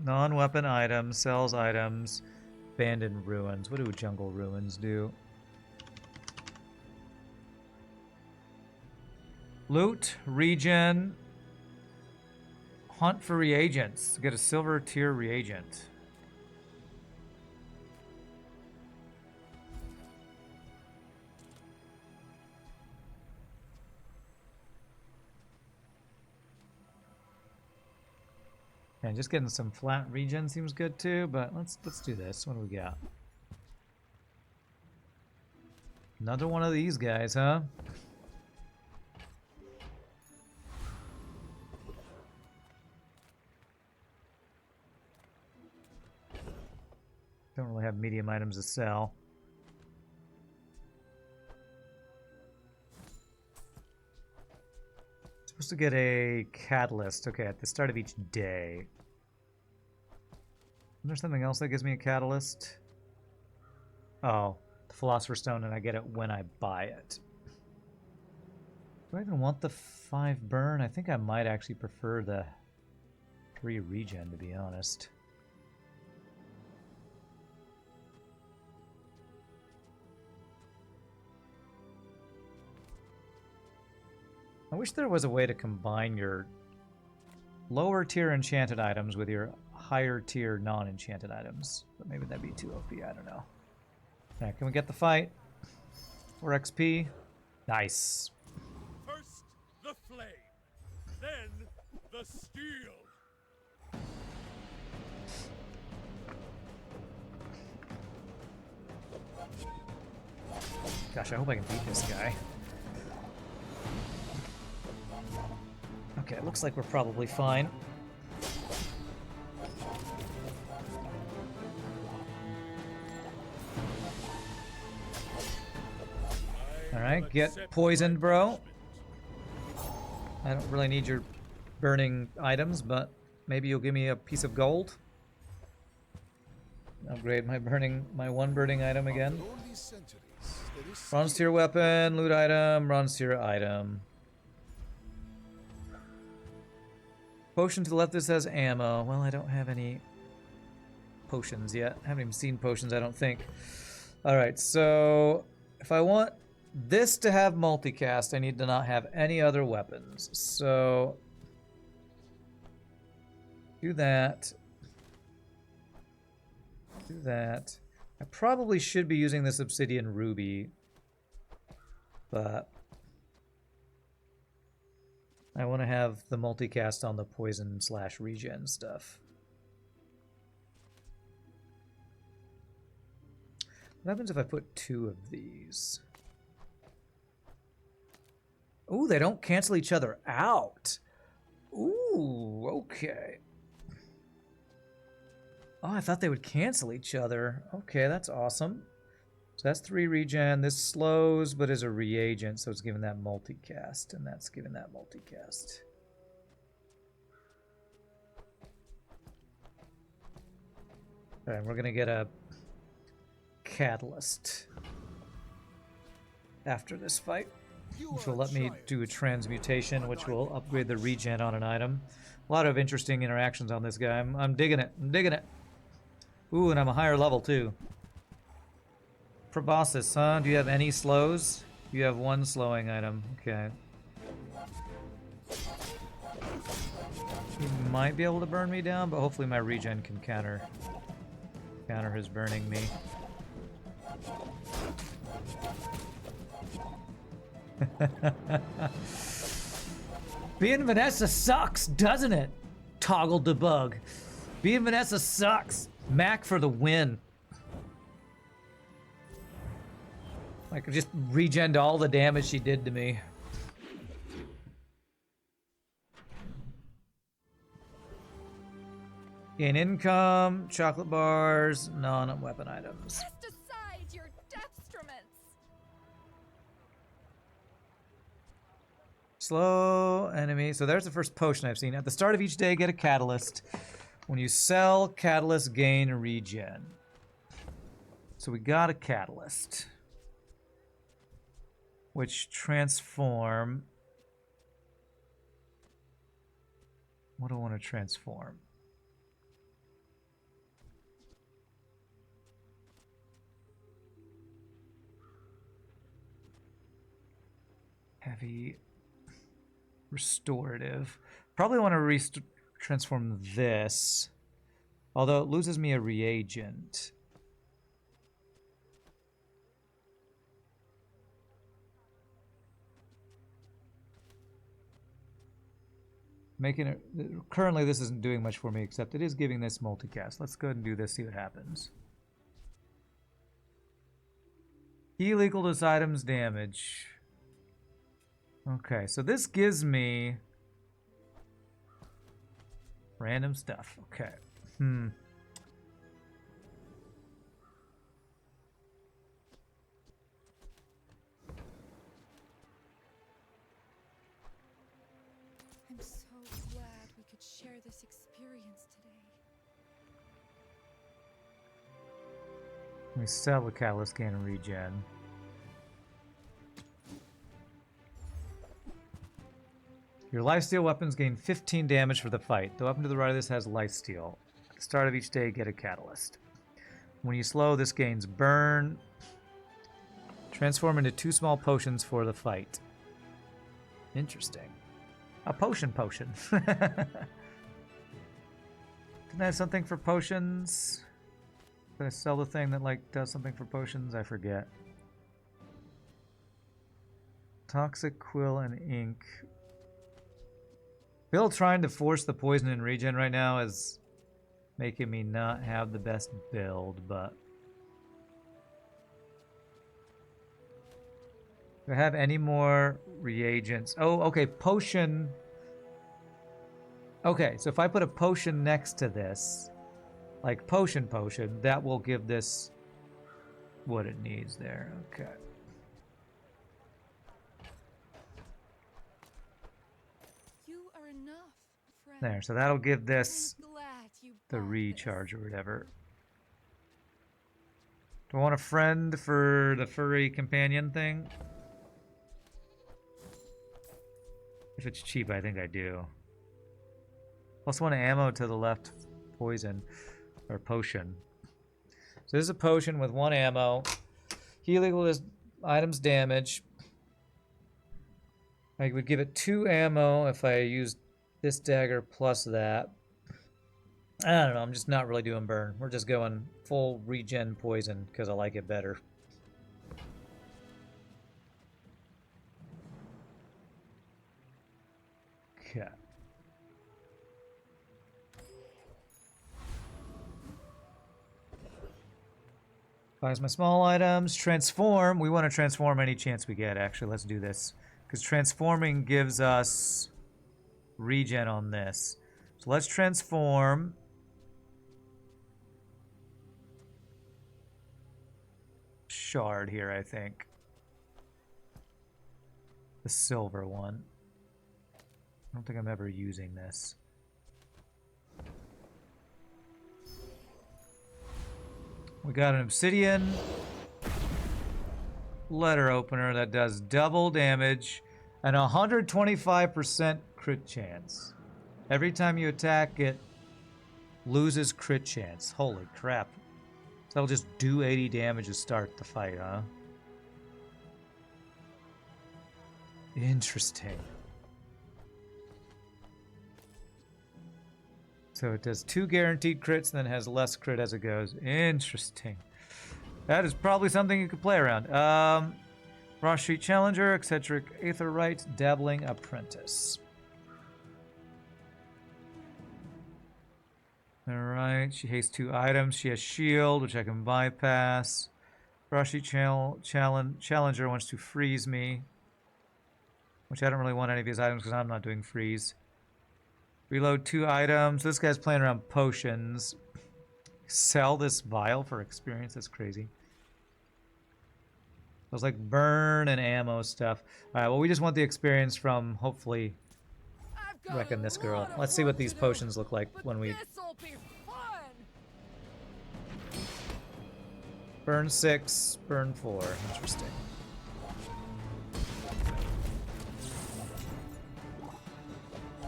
Non-weapon items, sells items, abandoned ruins. What do jungle ruins do? Loot, regen, Hunt for reagents. Get a silver tier reagent. And just getting some flat regen seems good too, but let's do this. What do we got? Another one of these guys, huh? Don't really have medium items to sell. Supposed to get a catalyst. Okay, at the start of each day. Is there something else that gives me a catalyst? Oh, the Philosopher's Stone, and I get it when I buy it. Do I even want the 5 burn? I think I might actually prefer the 3 regen, to be honest. I wish there was a way to combine your lower tier enchanted items with your higher tier non-enchanted items. But maybe that'd be too OP, I don't know. Alright, can we get the fight? 4 XP. Nice. First the flame, then the steel. Gosh, I hope I can beat this guy. Okay, it looks like we're probably fine. Alright, get poisoned, bro. I don't really need your burning items, but maybe you'll give me a piece of gold. Upgrade my one burning item again. Bronze tier weapon, loot item, bronze tier item. Potion to the left, this has ammo. Well, I don't have any potions yet. I haven't even seen potions, I don't think. Alright, so if I want this to have multicast, I need to not have any other weapons. So do that. Do that. I probably should be using this obsidian ruby, but I want to have the multicast on the poison / regen stuff. What happens if I put 2 of these? Ooh, they don't cancel each other out. Ooh, okay. Oh, I thought they would cancel each other. Okay, that's awesome. So that's 3 regen. This slows, but is a reagent, so it's giving that multicast, and that's giving that multicast. Alright, we're gonna get a catalyst after this fight, which will let me do a transmutation, which will upgrade the regen on an item. A lot of interesting interactions on this guy. I'm digging it. I'm digging it. Ooh, and I'm a higher level too. Proboscis, huh? Do you have any slows? You have 1 slowing item. Okay. He might be able to burn me down, but hopefully my regen can counter his burning me. Being Vanessa sucks, doesn't it? Toggle debug. Being Vanessa sucks. Mac for the win. I could just regen all the damage she did to me. Gain income, chocolate bars, non-weapon items. Cast aside your destruments. Slow enemy. So there's the first potion I've seen. At the start of each day, get a catalyst. When you sell, catalyst gain regen. So we got a catalyst, which transform. What do I want to transform? Heavy restorative. Probably want to transform this. Although it loses me a reagent. Making it currently this isn't doing much for me, except it is giving this multicast. Let's go ahead and do this, see what happens. Heal equal to this item's damage. Okay, so this gives me random stuff. Okay. I'm so glad we could share this experience today. Let me sell the catalyst can and regen. Your lifesteal weapons gain 15 damage for the fight. The weapon to the right of this has lifesteal. At the start of each day, get a catalyst. When you slow, this gains burn. Transform into 2 small potions for the fight. Interesting. A potion. Can I have something for potions? Can I sell the thing that like does something for potions? I forget. Toxic quill and ink. Bill trying to force the poison and regen right now is making me not have the best build, but do I have any more reagents? Oh, okay, potion. Okay, so if I put a potion next to this, like potion, that will give this what it needs there. Okay. There, so that'll give this the recharge or whatever. Do I want a friend for the furry companion thing? If it's cheap, I think I do. Plus 1 ammo to the left poison, or potion. So this is a potion with 1 ammo. Heal equal to this item's damage. I would give it 2 ammo if I used this dagger plus that. I don't know, I'm just not really doing burn. We're just going full regen poison because I like it better. Okay. Buys my small items. Transform. We want to transform any chance we get, actually. Let's do this. Because transforming gives us regen on this. So let's transform. Shard here, I think. The silver one. I don't think I'm ever using this. We got an obsidian letter opener that does double damage and 125% crit chance. Every time you attack, it loses crit chance. Holy crap. So that'll just do 80 damage to start the fight, huh? Interesting. So it does 2 guaranteed crits and then has less crit as it goes. Interesting. That is probably something you could play around. Raw Street Challenger, Eccentric Aetherite, Dabbling Apprentice. Alright, she hastes 2 items. She has shield, which I can bypass. Raw Street Challenger wants to freeze me, which I don't really want any of these items because I'm not doing freeze. Reload 2 items. This guy's playing around potions. Sell this vial for experience. That's crazy. It was like burn and ammo stuff. Alright, well, we just want the experience from, hopefully, wrecking this girl. Let's see what these potions look like when we... Burn 6, burn 4. Interesting.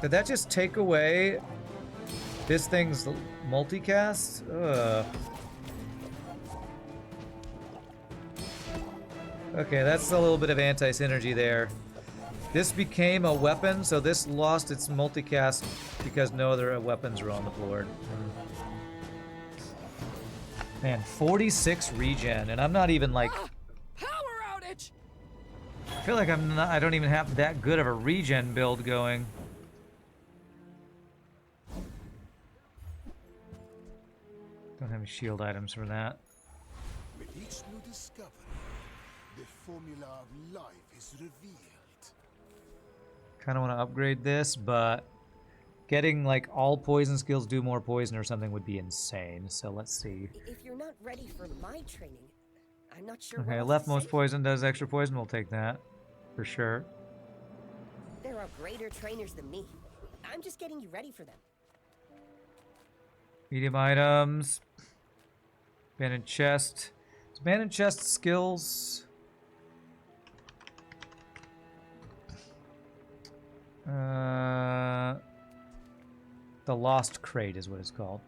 Did that just take away this thing's multicast? Ugh. Okay, that's a little bit of anti-synergy there. This became a weapon, so this lost its multicast because no other weapons were on the board. Man, 46 regen, and I'm not even like... Power outage! I feel like I don't even have that good of a regen build going. Don't have any shield items for that. With each new discovery, the formula of life is revealed. Kind of want to upgrade this, but getting like all poison skills do more poison or something would be insane. So let's see. If you're not ready for my training, I'm not sure. Okay, what else to leftmost say. poison does extra poison. We'll take that for sure. There are greater trainers than me. I'm just getting you ready for them. Medium items. Abandoned chest. Is abandoned chest skills? The Lost Crate is what it's called.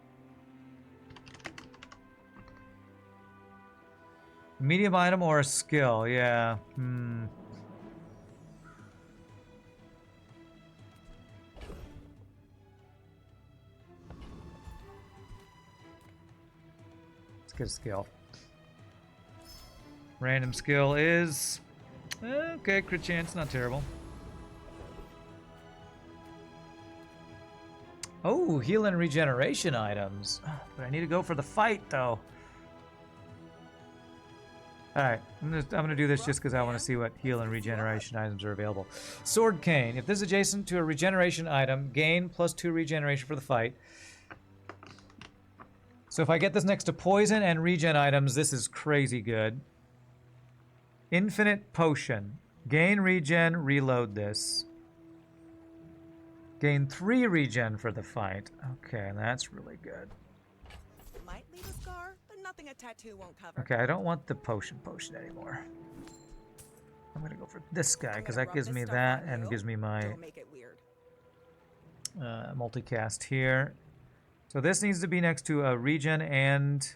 Medium item or a skill? Yeah. Let's get a skill. Random skill is... okay, crit chance, not terrible. Oh, heal and regeneration items. But I need to go for the fight, though. Alright, I'm gonna do this just because I want to see what heal and regeneration items are available. Sword Cane. If this is adjacent to a regeneration item, gain +2 regeneration for the fight. So if I get this next to poison and regen items, this is crazy good. Infinite Potion. Gain regen, reload this. Gain 3 regen for the fight. Okay, that's really good. Might leave a scar, but nothing a tattoo won't cover. Okay, I don't want the potion anymore. I'm gonna go for this guy because that gives me that and gives me my Don't make it weird. multicast here. So this needs to be next to a regen and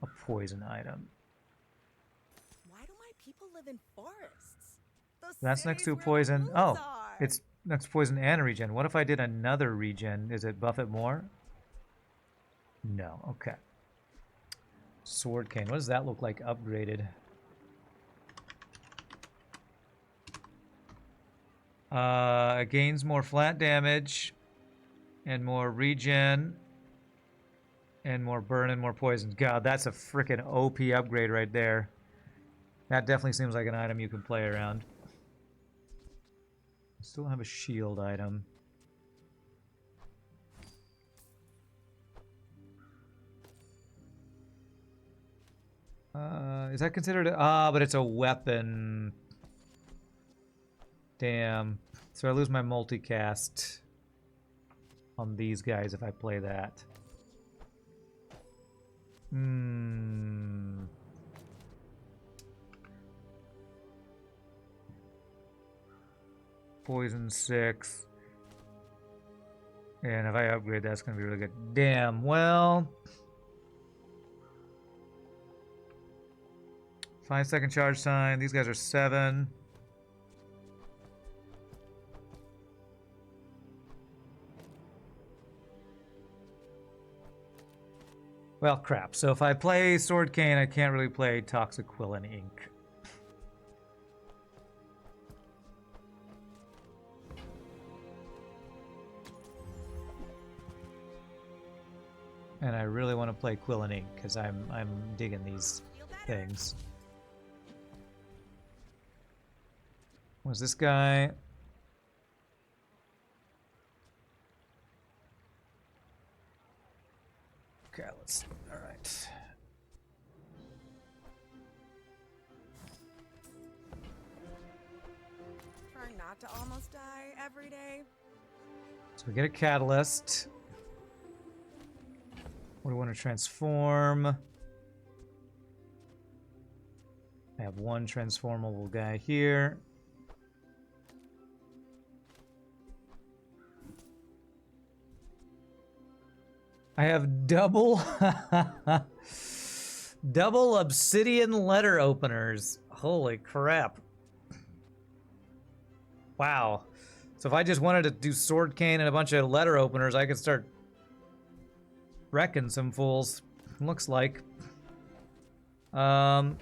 a poison item. Why do my people live in forests? The That's next to a cities where the poison. moons Oh, are. it's next to poison and a regen. What if I did another regen? Is it buff it more? No. Okay. Sword Cane. What does that look like upgraded? It gains more flat damage and more regen and more burn and more poison. God, that's a freaking OP upgrade right there. That definitely seems like an item you can play around. Still have a shield item. Is that considered but it's a weapon. Damn. So I lose my multicast on these guys if I play that. Poison 6. And if I upgrade, that's going to be really good. Damn, well... 5-second charge time. These guys are 7. Well, crap. So if I play Sword Cane, I can't really play Toxic Quill and Ink. And I really want to play Quill and Ink because I'm digging these things. What's this guy? Okay, let's see. All right. Trying not to almost die every day. So we get a catalyst. What do we want to transform? I have one transformable guy here. I have double double obsidian letter openers. Holy crap. Wow. So if I just wanted to do sword cane and a bunch of letter openers, I could start wrecking some fools. Looks like. Chant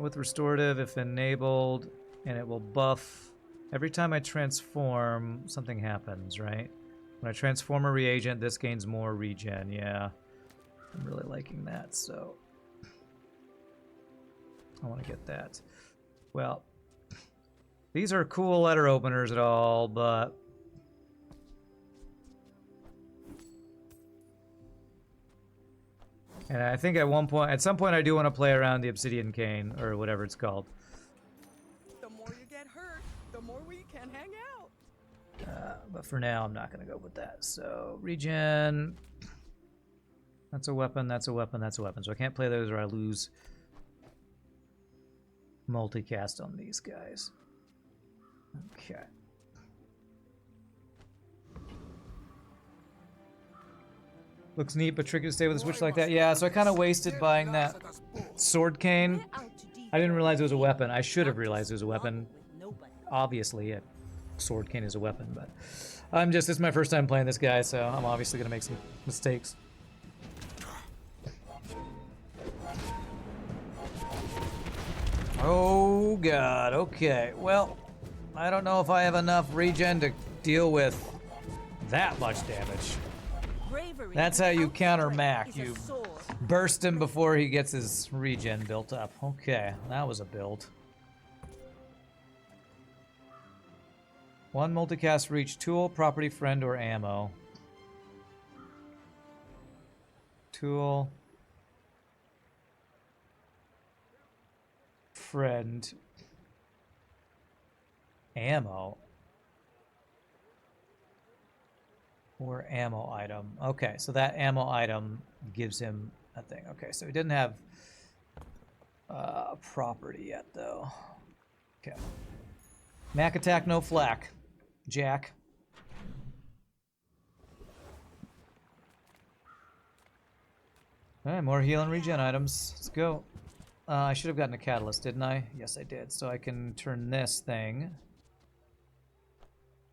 with restorative if enabled, and it will buff. Every time I transform, something happens, right? When I transform a reagent, this gains more regen. Yeah. I'm really liking that, so I want to get that. Well, these are cool letter openers at all, but and I think at some point I do want to play around the obsidian cane or whatever it's called. The more you get hurt, the more we can hang out. But for now, I'm not going to go with that. So regen. That's a weapon, that's a weapon, that's a weapon. So I can't play those or I lose multicast on these guys. Okay. Looks neat, but tricky to stay with a switch like that. Yeah, so I kind of wasted buying that sword cane. I didn't realize it was a weapon. I should have realized it was a weapon. Obviously, a sword cane is a weapon, but this is my first time playing this guy, so I'm obviously going to make some mistakes. Oh god, okay. Well, I don't know if I have enough regen to deal with that much damage. Bravery That's how you without counter strength Mac. is a You sword. burst him before he gets his regen built up. Okay, that was a build. One multicast for each tool, property, friend, or ammo. Tool. Friend. Ammo. Or ammo item. Okay, so that ammo item gives him a thing. Okay, so he didn't have property yet, though. Okay. Mac attack, no flak. Jack. Alright, more heal and regen items. Let's go. I should have gotten a catalyst, didn't I? Yes, I did. So I can turn this thing.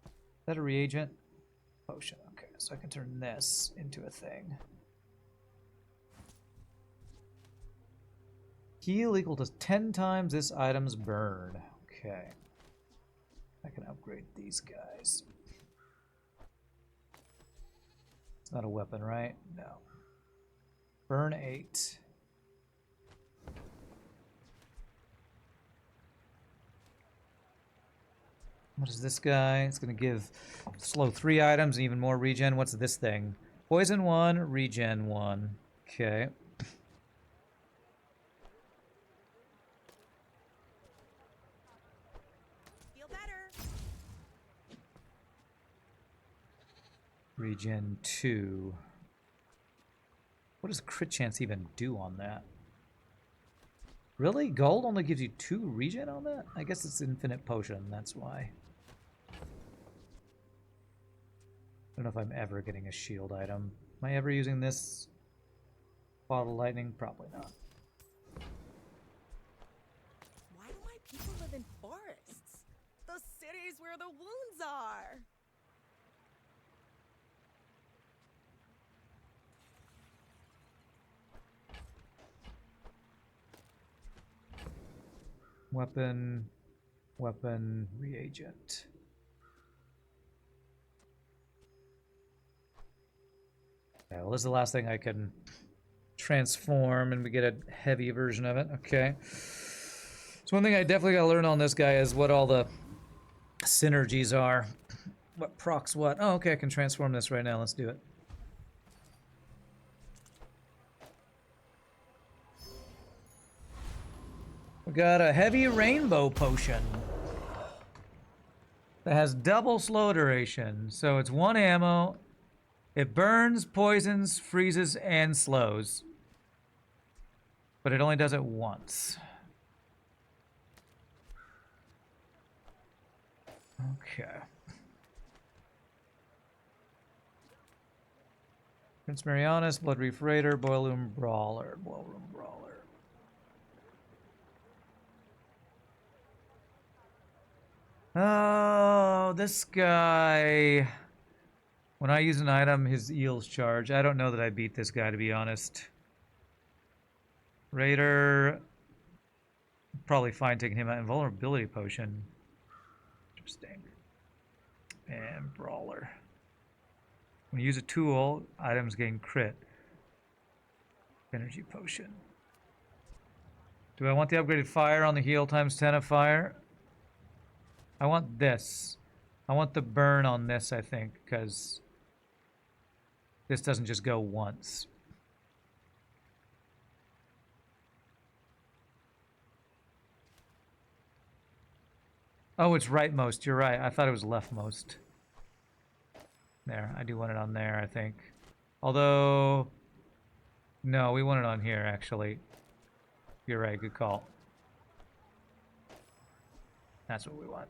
Is that a reagent? Potion. Okay, so I can turn this into a thing. Heal equal to 10 times this item's burn. Okay. I can upgrade these guys. It's not a weapon, right? No. Burn 8. What is this guy? It's going to give slow 3 items and even more regen. What's this thing? Poison 1, regen 1. Okay. Feel better. Regen 2. What does crit chance even do on that? Really? Gold only gives you 2 regen on that? I guess it's infinite potion, that's why. I don't know if I'm ever getting a shield item. Am I ever using this bottle of lightning? Probably not. Why do my people live in forests? The cities where the wounds are. Weapon, weapon, reagent. Okay, well, this is the last thing I can transform, and we get a heavy version of it. Okay. So one thing I definitely got to learn on this guy is what all the synergies are. What procs what. Oh, okay, I can transform this right now. Let's do it. We got a heavy rainbow potion that has double slow duration. So it's 1 ammo. It burns, poisons, freezes, and slows. But it only does it once. Okay. Prince Marianus, Blood Reef Raider, Boil Room Brawler. Boil Room Brawler. Oh, this guy. When I use an item, his eels charge. I don't know that I beat this guy, to be honest. Raider. Probably fine taking him out. Invulnerability potion. Interesting. And brawler. When you use a tool, items gain crit. Energy potion. Do I want the upgraded fire on the heal times 10 of fire? I want this. I want the burn on this, I think, because this doesn't just go once. Oh, it's rightmost. You're right. I thought it was leftmost. There. I do want it on there, I think. Although... No, we want it on here, actually. You're right. Good call. That's what we want.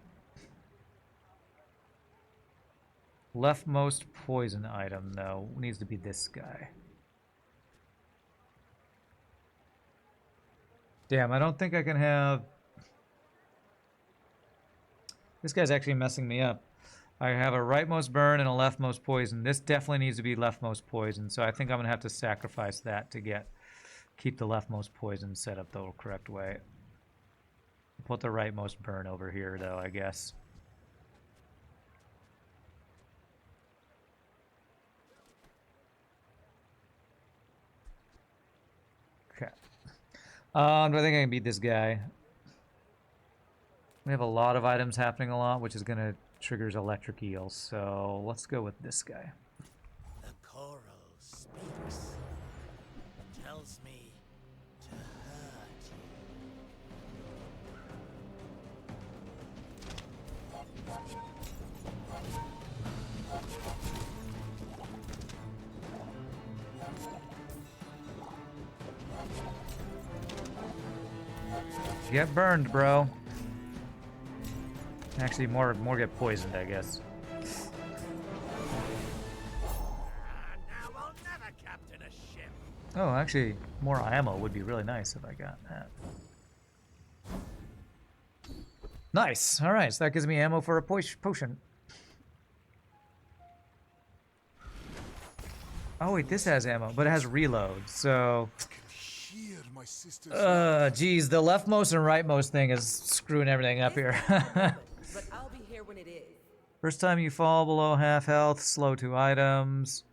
Leftmost poison item, though, needs to be this guy. Damn, I don't think I can have... This guy's actually messing me up. I have a rightmost burn and a leftmost poison. This definitely needs to be leftmost poison, so I think I'm going to have to sacrifice that to keep the leftmost poison set up the correct way. Put the rightmost burn over here, though, I guess. Okay. Do I think I can beat this guy? We have a lot of items happening a lot, which is going to triggers electric eels. So let's go with this guy. The coral speaks. Tells me to hurt you. Get burned, bro. Actually, more get poisoned, I guess. Now I'll never captain a ship. Oh, actually, more ammo would be really nice if I got that. Nice. All right, so that gives me ammo for a potion. Oh wait, this has ammo, but it has reload. So, geez, the leftmost and rightmost thing is screwing everything up here. But I'll be here when it is. First time you fall below half health, slow 2 items.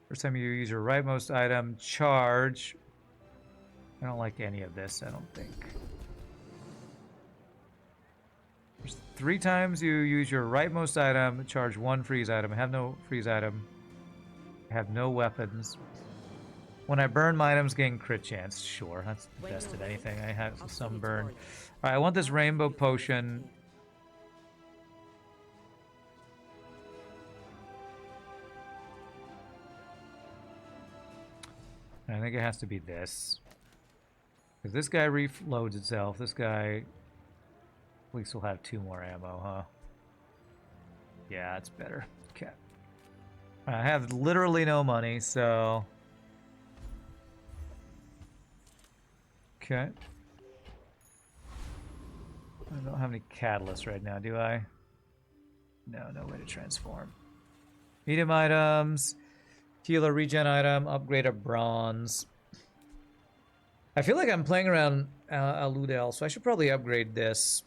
First time you use your rightmost item, charge. I don't like any of this, I don't think. There's 3 times you use your rightmost item, charge 1 freeze item. I have no freeze item. I have no weapons. When I burn my items, gain crit chance. Sure, that's the best of anything. I have some burn. Alright, I want this rainbow potion. I think it has to be this. Because this guy reloads itself. This guy at least will have 2 more ammo, huh? Yeah, that's better. Okay. I have literally no money, so... Okay. I don't have any catalysts right now, do I? No, no way to transform. Medium items. Heal a regen item, upgrade a bronze. I feel like I'm playing around Aludel, so I should probably upgrade this.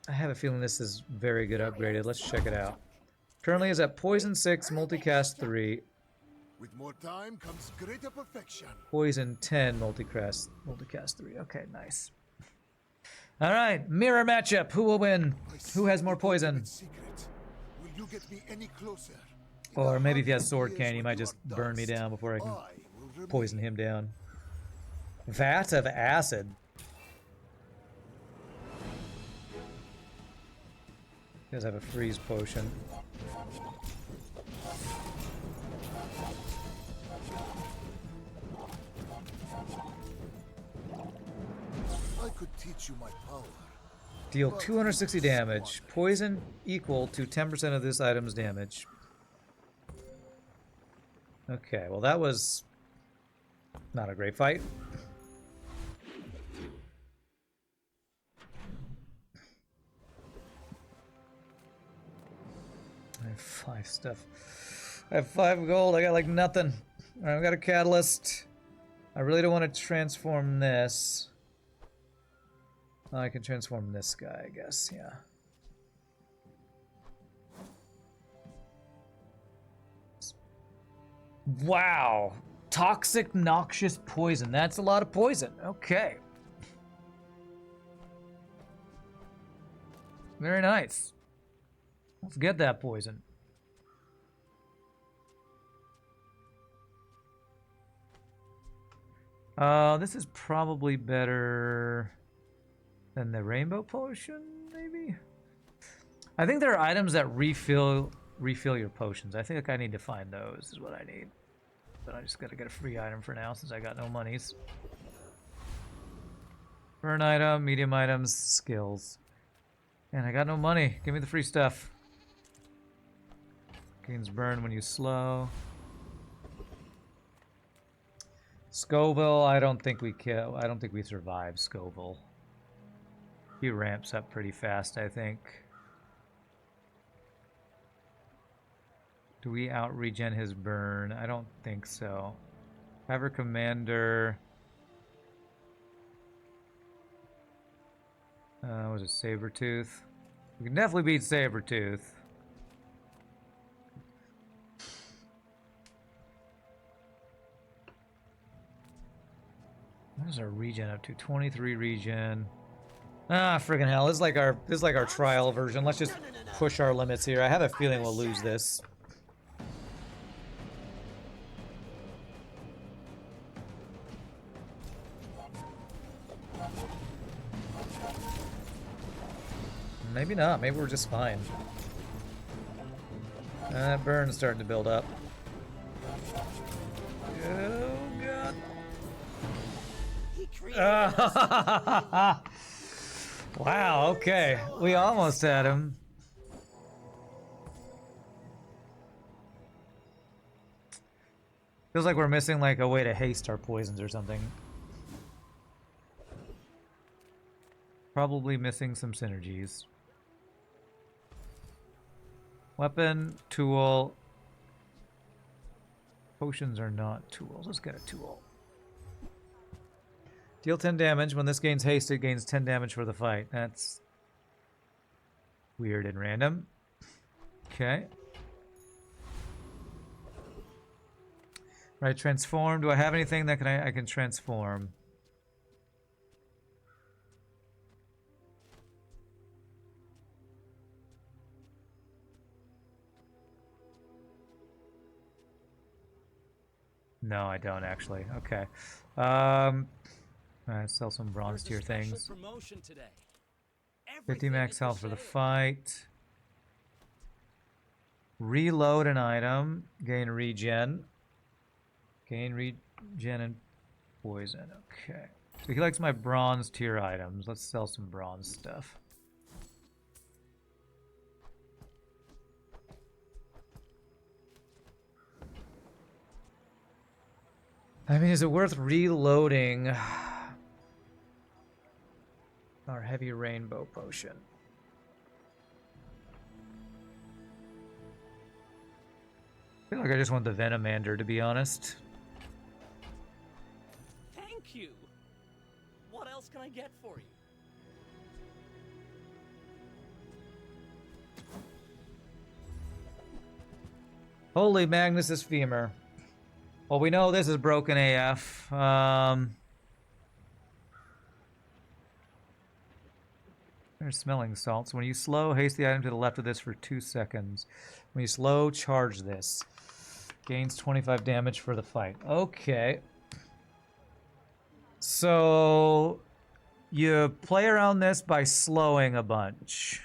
I have a feeling this is very good upgraded. Let's check it out. Currently is at Poison 6, Multicast 3. With more time comes greater perfection. Poison 10, Multicast 3. Okay, nice. Alright, mirror matchup. Who will win? Who has more poison? Will you get me any closer? Or maybe if he has sword cannon, he might just burn me down before I can poison him down. Vat of acid. He does have a freeze potion. I could teach you my power. Deal 260 damage. Poison equal to 10% of this item's damage. Okay, well that was not a great fight. I have 5 stuff. I have 5 gold. I got like nothing. Alright, I've got a catalyst. I really don't want to transform this. I can transform this guy, I guess. Yeah. Wow. Toxic, noxious poison. That's a lot of poison. Okay. Very nice. Let's get that poison. This is probably better than the rainbow potion, maybe? I think there are items that refill your potions. I think I need to find those is what I need. But I just gotta get a free item for now since I got no monies. Burn item, medium items, skills. And I got no money. Give me the free stuff. Gains burn when you slow. Scoville, I don't think we kill. I don't think we survive Scoville. He ramps up pretty fast, I think. Do we out regen his burn? I don't think so. Ever Commander. Was it Sabretooth? We can definitely beat Sabretooth. What is our regen up to? 23 regen. Ah, friggin' hell. This is like our trial version. Let's just push our limits here. I have a feeling we'll lose this. Maybe not. Maybe we're just fine. That burn's starting to build up. Oh, God. Wow, okay. We almost had him. Feels like we're missing like a way to haste our poisons or something. Probably missing some synergies. Weapon, tool. Potions are not tools. Let's get a tool. Deal 10 damage. When this gains haste, it gains 10 damage for the fight. That's weird and random. Okay. Right, transform. Do I have anything that I can transform? No, I don't actually. Okay. Alright, sell some bronze tier things. 50 max health for the fight. Reload an item. Gain regen. Gain regen and poison. Okay. So he likes my bronze tier items. Let's sell some bronze stuff. I mean, is it worth reloading our heavy rainbow potion? I feel like I just want the Venomander, to be honest. Thank you. What else can I get for you? Holy Magnus's femur. Well, we know this is broken AF. There's smelling salts. When you slow, haste the item to the left of this for 2 seconds. When you slow, charge this. Gains 25 damage for the fight. Okay. So you play around this by slowing a bunch.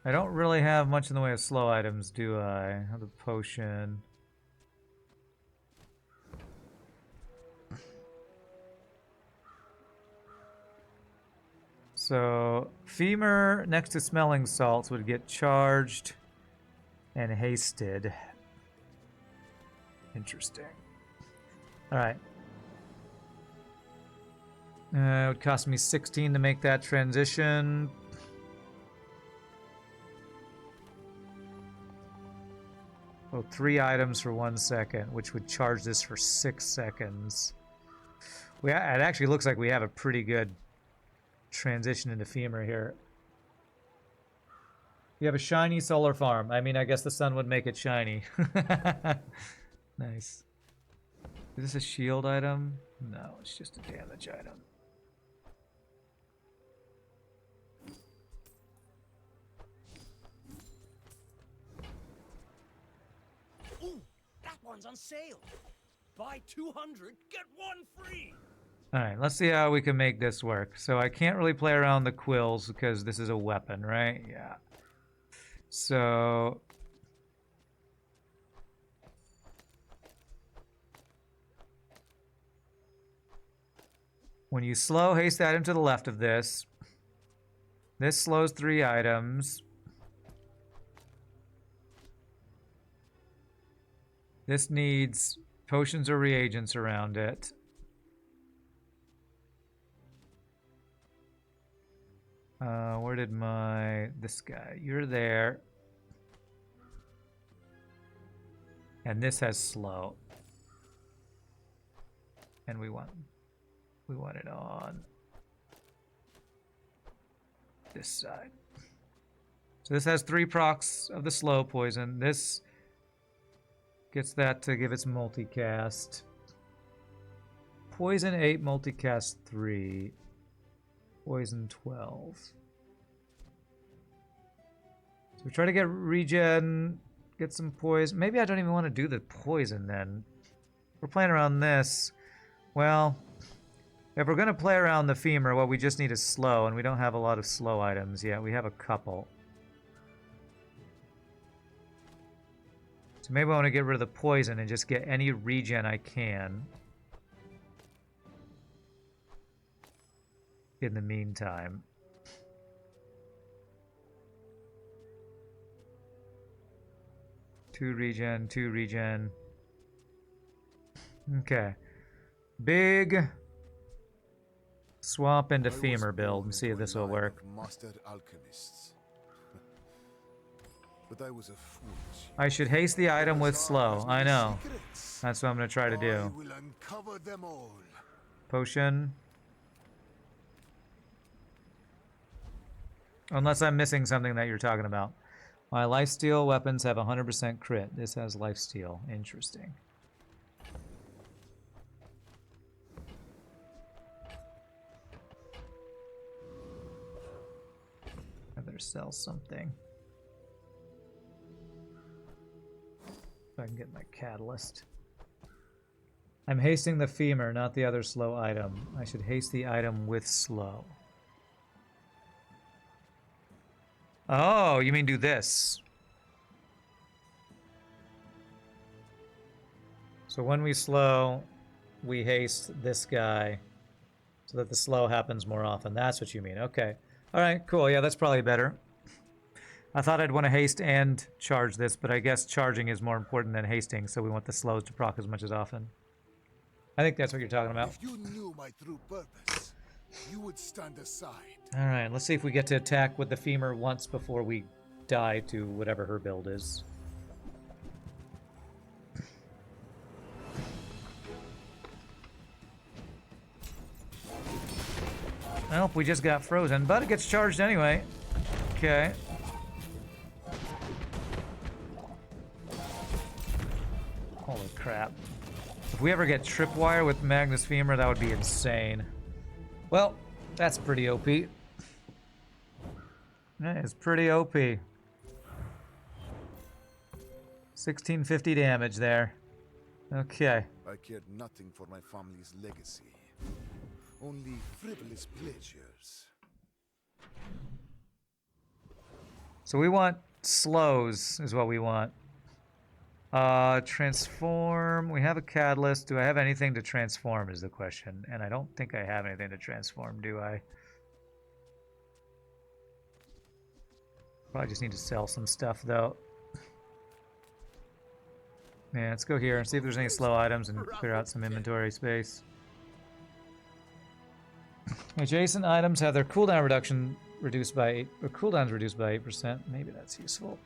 I don't really have much in the way of slow items, do I? I have the potion. So, femur next to smelling salts would get charged and hasted. Interesting. Alright. It would cost me 16 to make that transition. Oh, 3 items for 1 second, which would charge this for 6 seconds. It actually looks like we have a pretty good transition into femur here. We have a shiny solar farm. I mean, I guess the sun would make it shiny. Nice. Is this a shield item? No, it's just a damage item. Ooh, that one's on sale. Buy 200, get one free. Alright, let's see how we can make this work. So I can't really play around the quills because this is a weapon, right? Yeah. So... when you slow, haste the item to the left of this. This slows 3 items. This needs potions or reagents around it. Where did this guy? You're there. And this has slow. And we want it on this side. So this has 3 procs of the slow poison. This gets that to give its multicast. Poison 8, multicast 3. Poison 12. So we try to get regen, get some poison. Maybe I don't even want to do the poison then. We're playing around this. Well, if we're going to play around the femur, what we just need is slow, and we don't have a lot of slow items yet. We have a couple. So maybe I want to get rid of the poison and just get any regen I can. In the meantime. Two regen. Okay. Big swap into femur build and see if this will work. Mastered alchemists. But I was a fool. I should haste the item with slow. I know. That's what I'm going to try to I do. will uncover them all. Potion. Unless I'm missing something that you're talking about. My lifesteal weapons have 100% crit. This has lifesteal. Interesting. I better sell something. If I can get my catalyst. I'm hasting the femur, not the other slow item. I should haste the item with slow. Oh, you mean do this. So when we slow, we haste this guy so that the slow happens more often. That's what you mean. Okay. All right, cool. Yeah, that's probably better. I thought I'd want to haste and charge this, but I guess charging is more important than hasting, so we want the slows to proc as much as often. I think that's what you're talking about. If you knew my true purpose, you would stand aside. All right, let's see if we get to attack with the femur once before we die to whatever her build is. Nope, we just got frozen, but it gets charged anyway. Okay. Holy crap. If we ever get tripwire with Magnus Femur, that would be insane. Well, that's pretty OP. That is pretty OP. 1650 damage there. Okay. I cared nothing for my family's legacy. Only frivolous pleasures. So we want slows is what we want. Transform. We have a catalyst. Do I have anything to transform is the question. And I don't think I have anything to transform, do I? Probably just need to sell some stuff though. Yeah, let's go here and see if there's any slow items and clear out some inventory space. Adjacent items have their cooldown reduction reduced by 8, or cooldowns reduced by 8%. Maybe that's useful.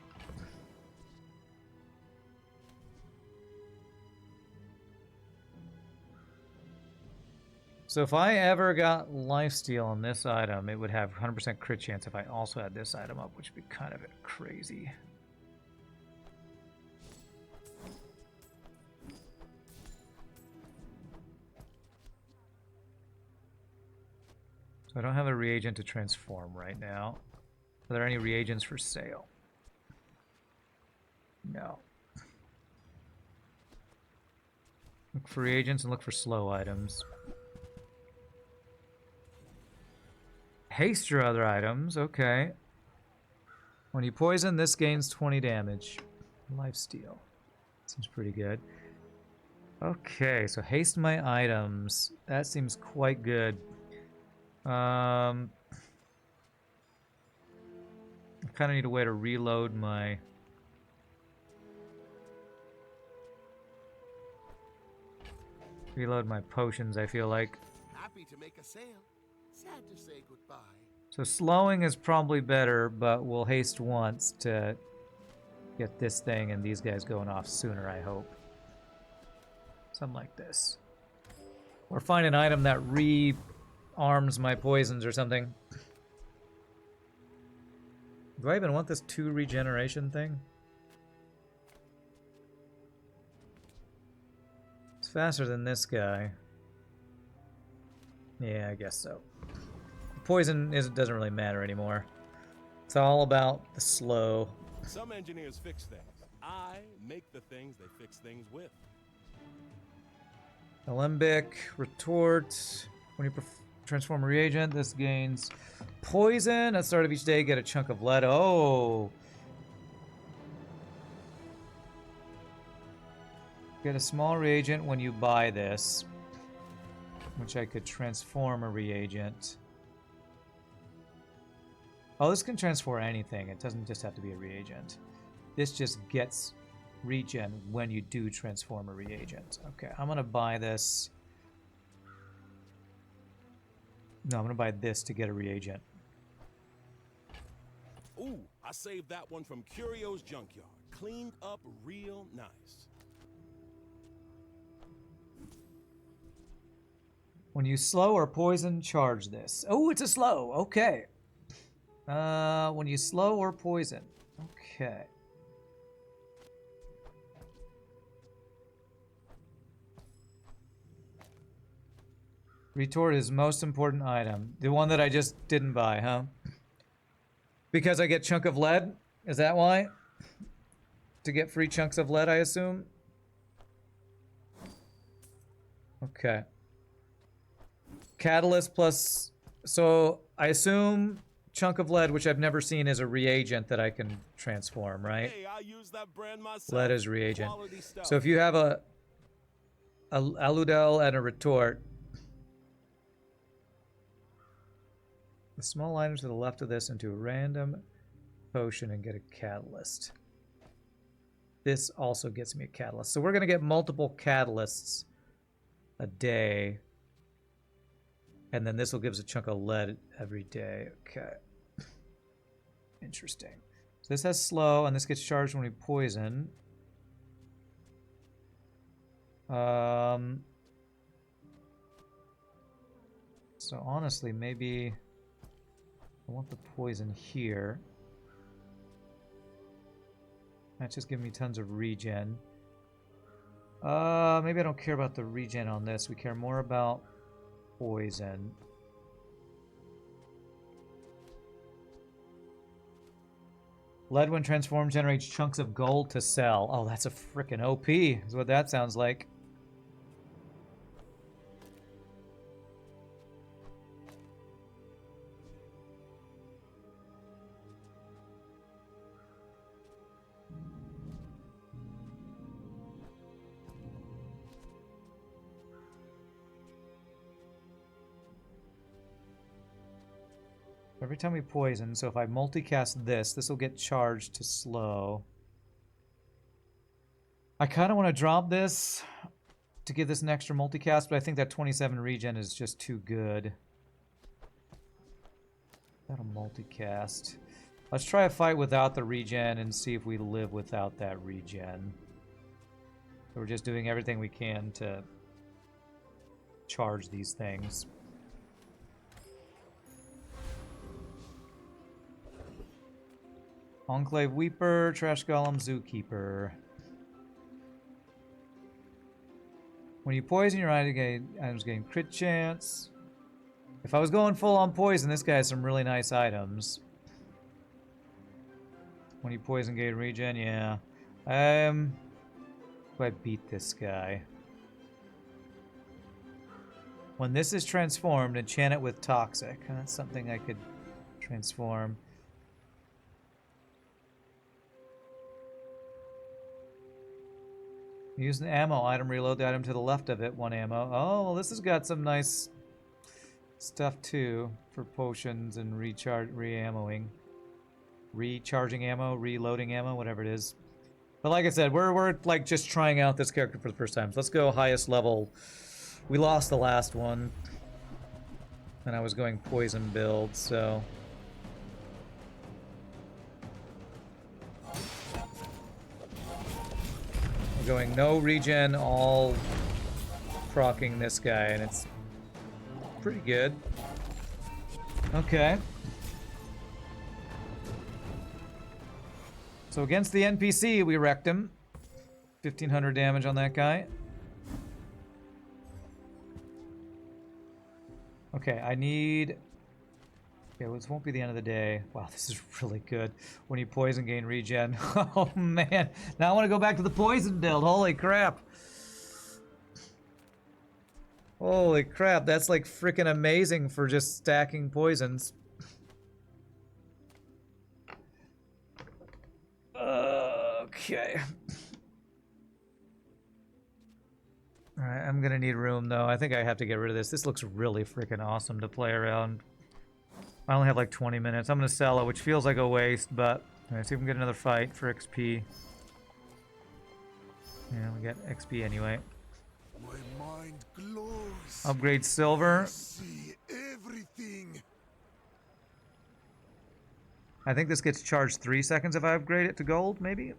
So if I ever got lifesteal on this item, it would have 100% crit chance if I also had this item up, which would be kind of crazy. So I don't have a reagent to transform right now. Are there any reagents for sale? No. Look for reagents and look for slow items. Haste your other items, okay. When you poison, this gains 20 damage. Lifesteal. Seems pretty good. Okay, so haste my items. That seems quite good. I kind of need a way to reload my... Reload my potions, I feel like. Happy to make a sale. Sad to say goodbye. So slowing is probably better, but we'll haste once to get this thing and these guys going off sooner, I hope. Something like this. Or find an item that rearms my poisons or something. Do I even want this 2 regeneration thing? It's faster than this guy. Yeah, I guess so. Poison doesn't really matter anymore. It's all about the slow. Some engineers fix things. I make the things they fix things with. Alembic, retort. When you transform a reagent, this gains poison. At the start of each day, get a chunk of lead. Oh! Get a small reagent when you buy this. Which I could transform a reagent. Oh, this can transform anything. It doesn't just have to be a reagent. This just gets regen when you do transform a reagent. Okay, I'm gonna buy this. No, I'm gonna buy this to get a reagent. Ooh, I saved that one from Curio's Junkyard. Cleaned up real nice. When you slow or poison, charge this. Oh, it's a slow. Okay. When you slow or poison. Okay. Retort is most important item. The one that I just didn't buy, huh? Because I get chunk of lead? Is that why? To get free chunks of lead, I assume? Okay. Catalyst plus... So, I assume chunk of lead, which I've never seen, is a reagent that I can transform, right? Hey, I use that brand myself. Lead is reagent. Quality stuff. So if you have a aludel and a retort, the small item to the left of this into a random potion and get a catalyst. This also gets me a catalyst. So we're going to get multiple catalysts a day. And then this will give us a chunk of lead every day. Okay. Interesting. So this has slow, and this gets charged when we poison. So honestly, maybe I want the poison here. That's just giving me tons of regen. Maybe I don't care about the regen on this. We care more about poison. Lead when transformed generates chunks of gold to sell. Oh, that's a frickin' OP, is what that sounds like. Every time we poison, so if I multicast this, this will get charged to slow. I kind of want to drop this to give this an extra multicast, but I think that 27 regen is just too good. That'll multicast. Let's try a fight without the regen and see if we live without that regen. We're just doing everything we can to charge these things. Enclave Weeper, Trash Golem, Zookeeper. When you poison your items gain crit chance. If I was going full on poison, this guy has some really nice items. When you poison gain regen, yeah. Do I beat this guy? When this is transformed, enchant it with Toxic. That's something I could transform. Use an ammo item, reload the item to the left of it, 1 ammo. Oh, well, this has got some nice stuff too for potions and re-ammoing. Recharging ammo, reloading ammo, whatever it is. But like I said, we're like just trying out this character for the first time. So let's go highest level. We lost the last one. And I was going poison build, so... We're going no regen, all proccing this guy, and it's pretty good. Okay. So against the NPC, we wrecked him. 1,500 damage on that guy. Okay, I need... Okay, well, this won't be the end of the day. Wow, this is really good. When you poison, gain regen. Oh, man. Now I want to go back to the poison build. Holy crap. Holy crap, that's like freaking amazing for just stacking poisons. Okay. Alright, I'm gonna need room though. I think I have to get rid of this. This looks really freaking awesome to play around. I only have like 20 minutes. I'm gonna sell it, which feels like a waste, but let's see if we can get another fight for XP. Yeah, we get XP anyway. My mind glows. Upgrade silver. I see everything. I think this gets charged 3 seconds if I upgrade it to gold, maybe?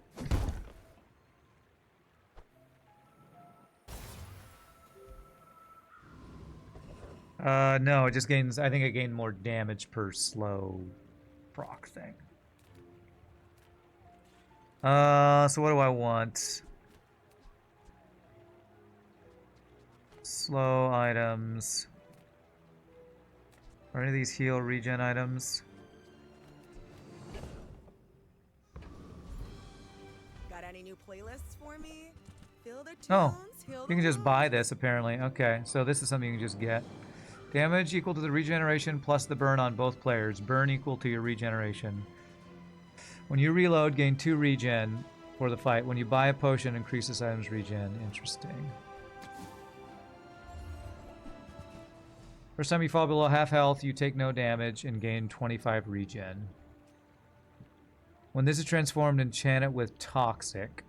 No, it just gains... I think it gained more damage per slow proc thing. So what do I want? Slow items. Are any of these heal regen items? Got any new playlists for me? Fill the tunes, Oh, heal you the can just wounds. buy this apparently. Okay, so this is something you can just get. Damage equal to the regeneration plus the burn on both players. Burn equal to your regeneration. When you reload, gain 2 regen for the fight. When you buy a potion, increase this item's regen. Interesting. First time you fall below half health, you take no damage and gain 25 regen. When this is transformed, enchant it with Toxic.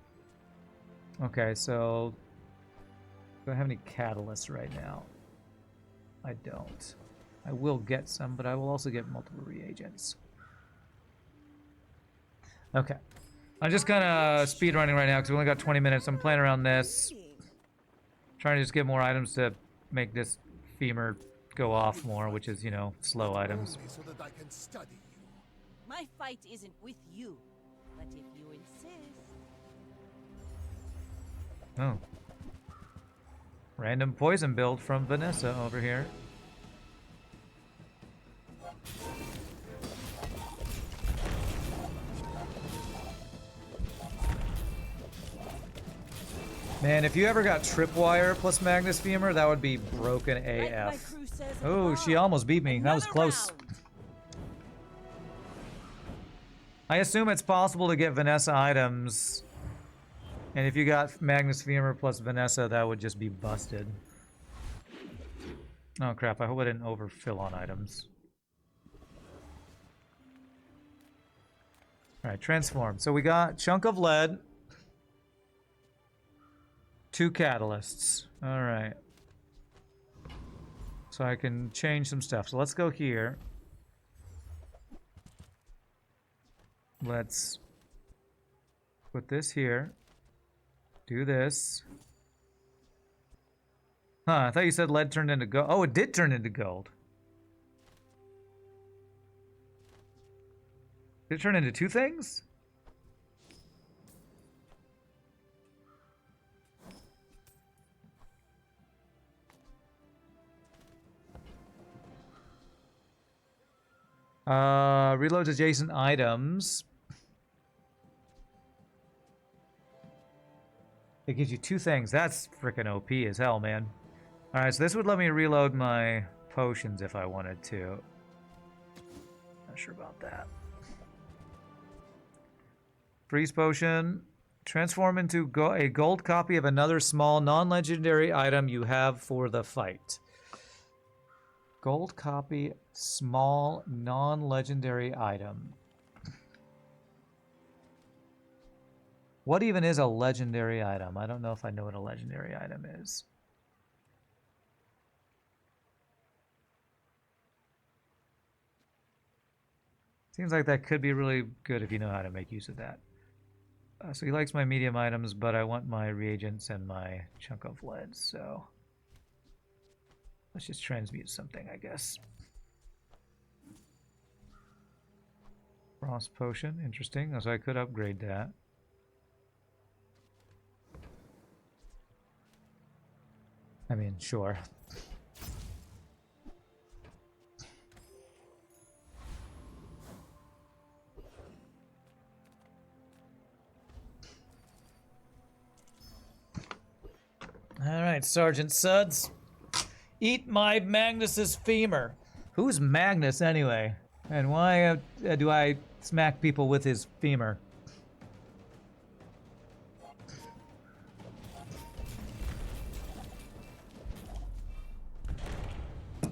Okay, so... do I have any catalysts right now? I don't. I will get some, but I will also get multiple reagents. Okay. I'm just kind of speedrunning right now because we only got 20 minutes. I'm playing around this. Trying to just get more items to make this femur go off more, which is, you know, slow items. So that I can study you. My fight isn't with you, but if you insist. Oh. Random poison build from Vanessa over here. Man, if you ever got Tripwire plus Magnus Femur, that would be broken AF. Oh, she almost beat me. That was close. I assume it's possible to get Vanessa items. And if you got Magnus Femur plus Vanessa, that would just be busted. Oh crap, I hope I didn't overfill on items. Alright, transform. So we got Chunk of Lead. 2 catalysts. Alright. So I can change some stuff. So let's go here. let's put this here. Do this. Huh, I thought you said lead turned into gold. Oh, it did turn into gold. Did it turn into two things? Reloads adjacent items. It gives you two things. That's freaking OP as hell, man. Alright, so this would let me reload my potions if I wanted to. Not sure about that. Freeze potion. Transform into a gold copy of another small non-legendary item you have for the fight. Gold copy, small, non-legendary item. What even is a legendary item? I don't know if I know what a legendary item is. Seems like that could be really good if you know how to make use of that. So he likes my medium items, but I want my reagents and my chunk of lead, so... let's just transmute something, I guess. Frost potion, interesting. So I could upgrade that. I mean, sure. Alright, Sergeant Suds. Eat my Magnus's femur. Who's Magnus anyway? And why do I smack people with his femur?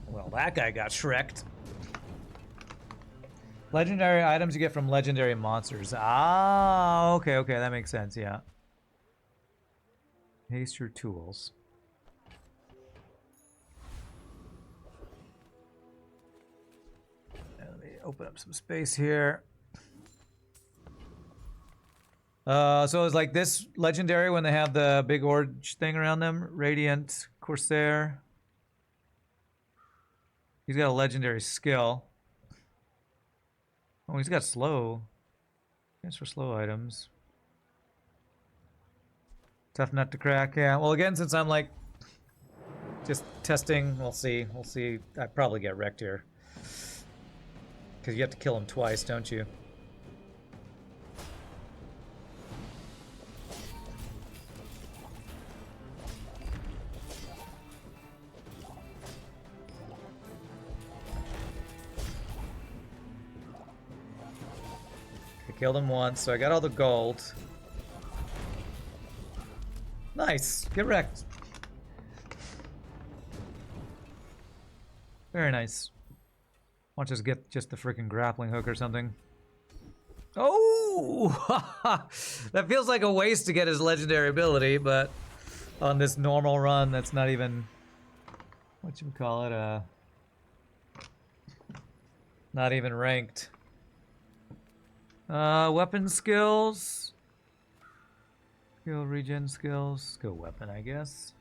Well, that guy got shreked. Legendary items you get from legendary monsters. Ah, okay, okay, that makes sense, yeah. Haste your tools. Let me open up some space here. So it's like this legendary when they have the big orange thing around them. Radiant Corsair. He's got a legendary skill. Oh, he's got slow. Thanks for slow items. Tough nut to crack, yeah. Well, again, since I'm like just testing, we'll see. We'll see. I probably get wrecked here. Because you have to kill him twice, don't you? I killed him once, so I got all the gold. Nice. Get wrecked. Very nice. Watch us get just the freaking grappling hook or something. Oh! That feels like a waste to get his legendary ability, but on this normal run, that's not even... whatchamacallit, not even ranked. Weapon skills. Skill regen skills. Skill weapon, I guess.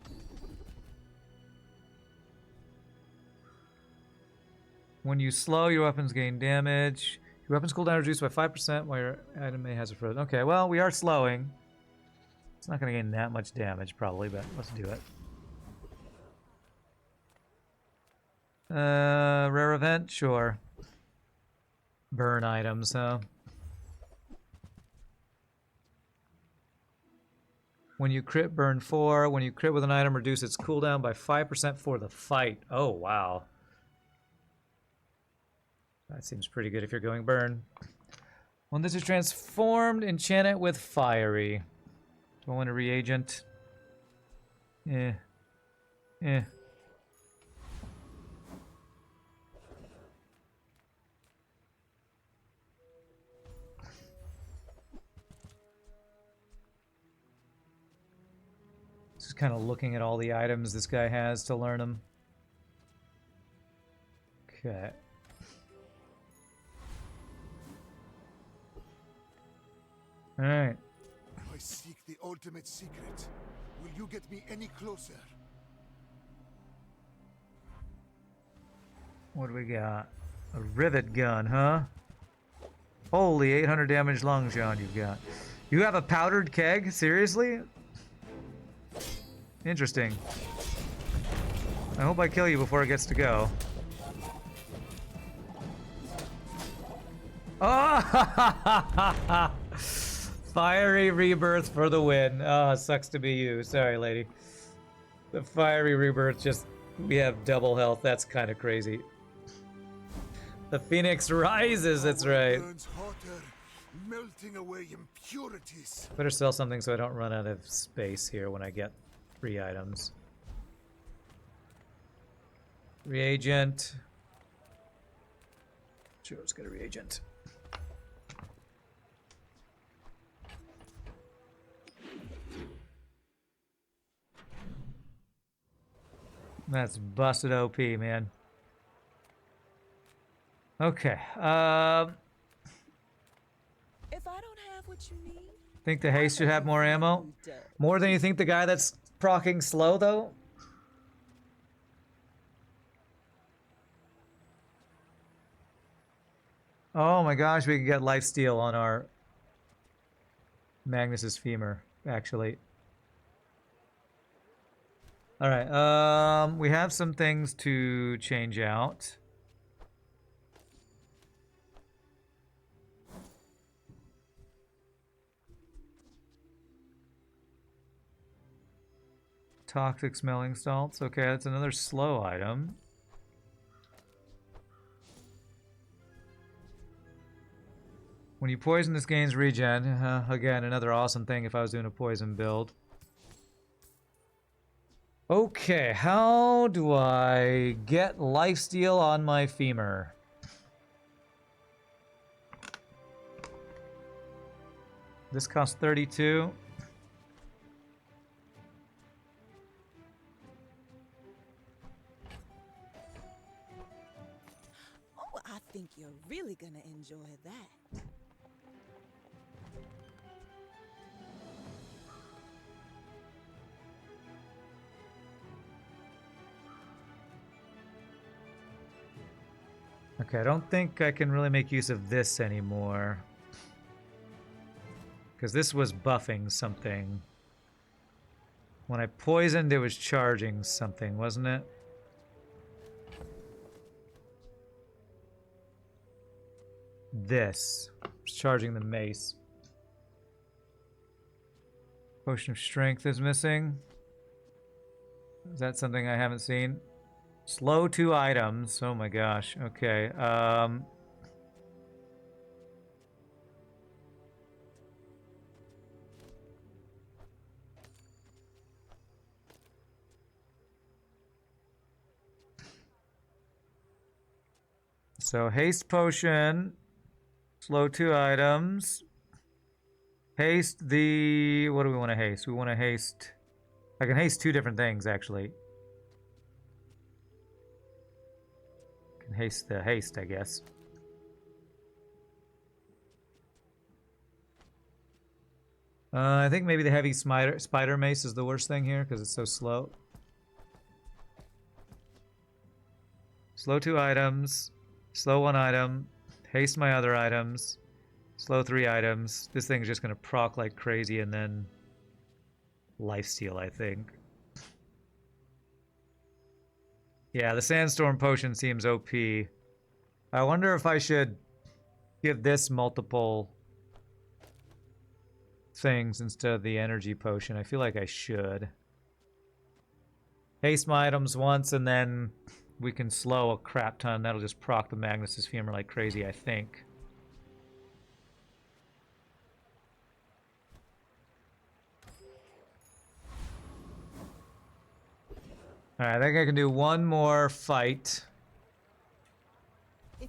When you slow, your weapons gain damage. Your weapons cooldown reduced by 5% while your item has a frozen. Okay, well, we are slowing. It's not going to gain that much damage, probably, but let's do it. Rare event? Sure. Burn items, huh? When you crit, burn 4. When you crit with an item, reduce its cooldown by 5% for the fight. Oh, wow. That seems pretty good if you're going burn. When this is transformed, enchant it with fiery. Do I want a reagent? Eh. Eh. Just kind of looking at all the items this guy has to learn them. Okay. Alright. I seek the ultimate secret. Will you get me any closer? What do we got? A rivet gun, huh? Holy 800 damage long shot you've got. You have a powdered keg? Seriously? Interesting. I hope I kill you before it gets to go. Oh! Fiery rebirth for the win. Oh, it sucks to be you. Sorry, lady. The fiery rebirth just... We have double health. That's kind of crazy. The phoenix rises, that's right. Burns hotter, melting away impurities. Better sell something so I don't run out of space here when I get 3 items. Reagent. Sure, let's get a reagent. That's busted OP, man. Okay. If I don't have what you need, Think the haste should have more ammo? More than you think the guy that's proccing slow, though? Oh my gosh, we can get lifesteal on our Magnus's femur, actually. Alright, we have some things to change out. Toxic smelling salts. Okay, that's another slow item. When you poison, this gains regen. Again, another awesome thing if I was doing a poison build. Okay, how do I get lifesteal on my femur? This costs 32. oh, I think you're really gonna enjoy that. Okay, I don't think I can really make use of this anymore. Because this was buffing something. When I poisoned, it was charging something, wasn't it? This. It's charging the mace. Potion of Strength is missing. Is that something I haven't seen? Slow 2 items. Oh my gosh. Okay. So haste potion. Slow 2 items. Haste the... What do we want to haste? We want to haste... I can haste 2 different things, actually. Can haste the haste, I guess. I think maybe the heavy spider mace is the worst thing here, because it's so slow. Slow 2 items. Slow 1 item. Haste my other items. Slow 3 items. This thing's just going to proc like crazy, and then... lifesteal, I think. Yeah, the Sandstorm Potion seems OP. I wonder if I should give this multiple things instead of the Energy Potion. I feel like I should. Haste my items once, and then we can slow a crap ton. That'll just proc the Magnus's Femur like crazy, I think. Alright, I think I can do one more fight.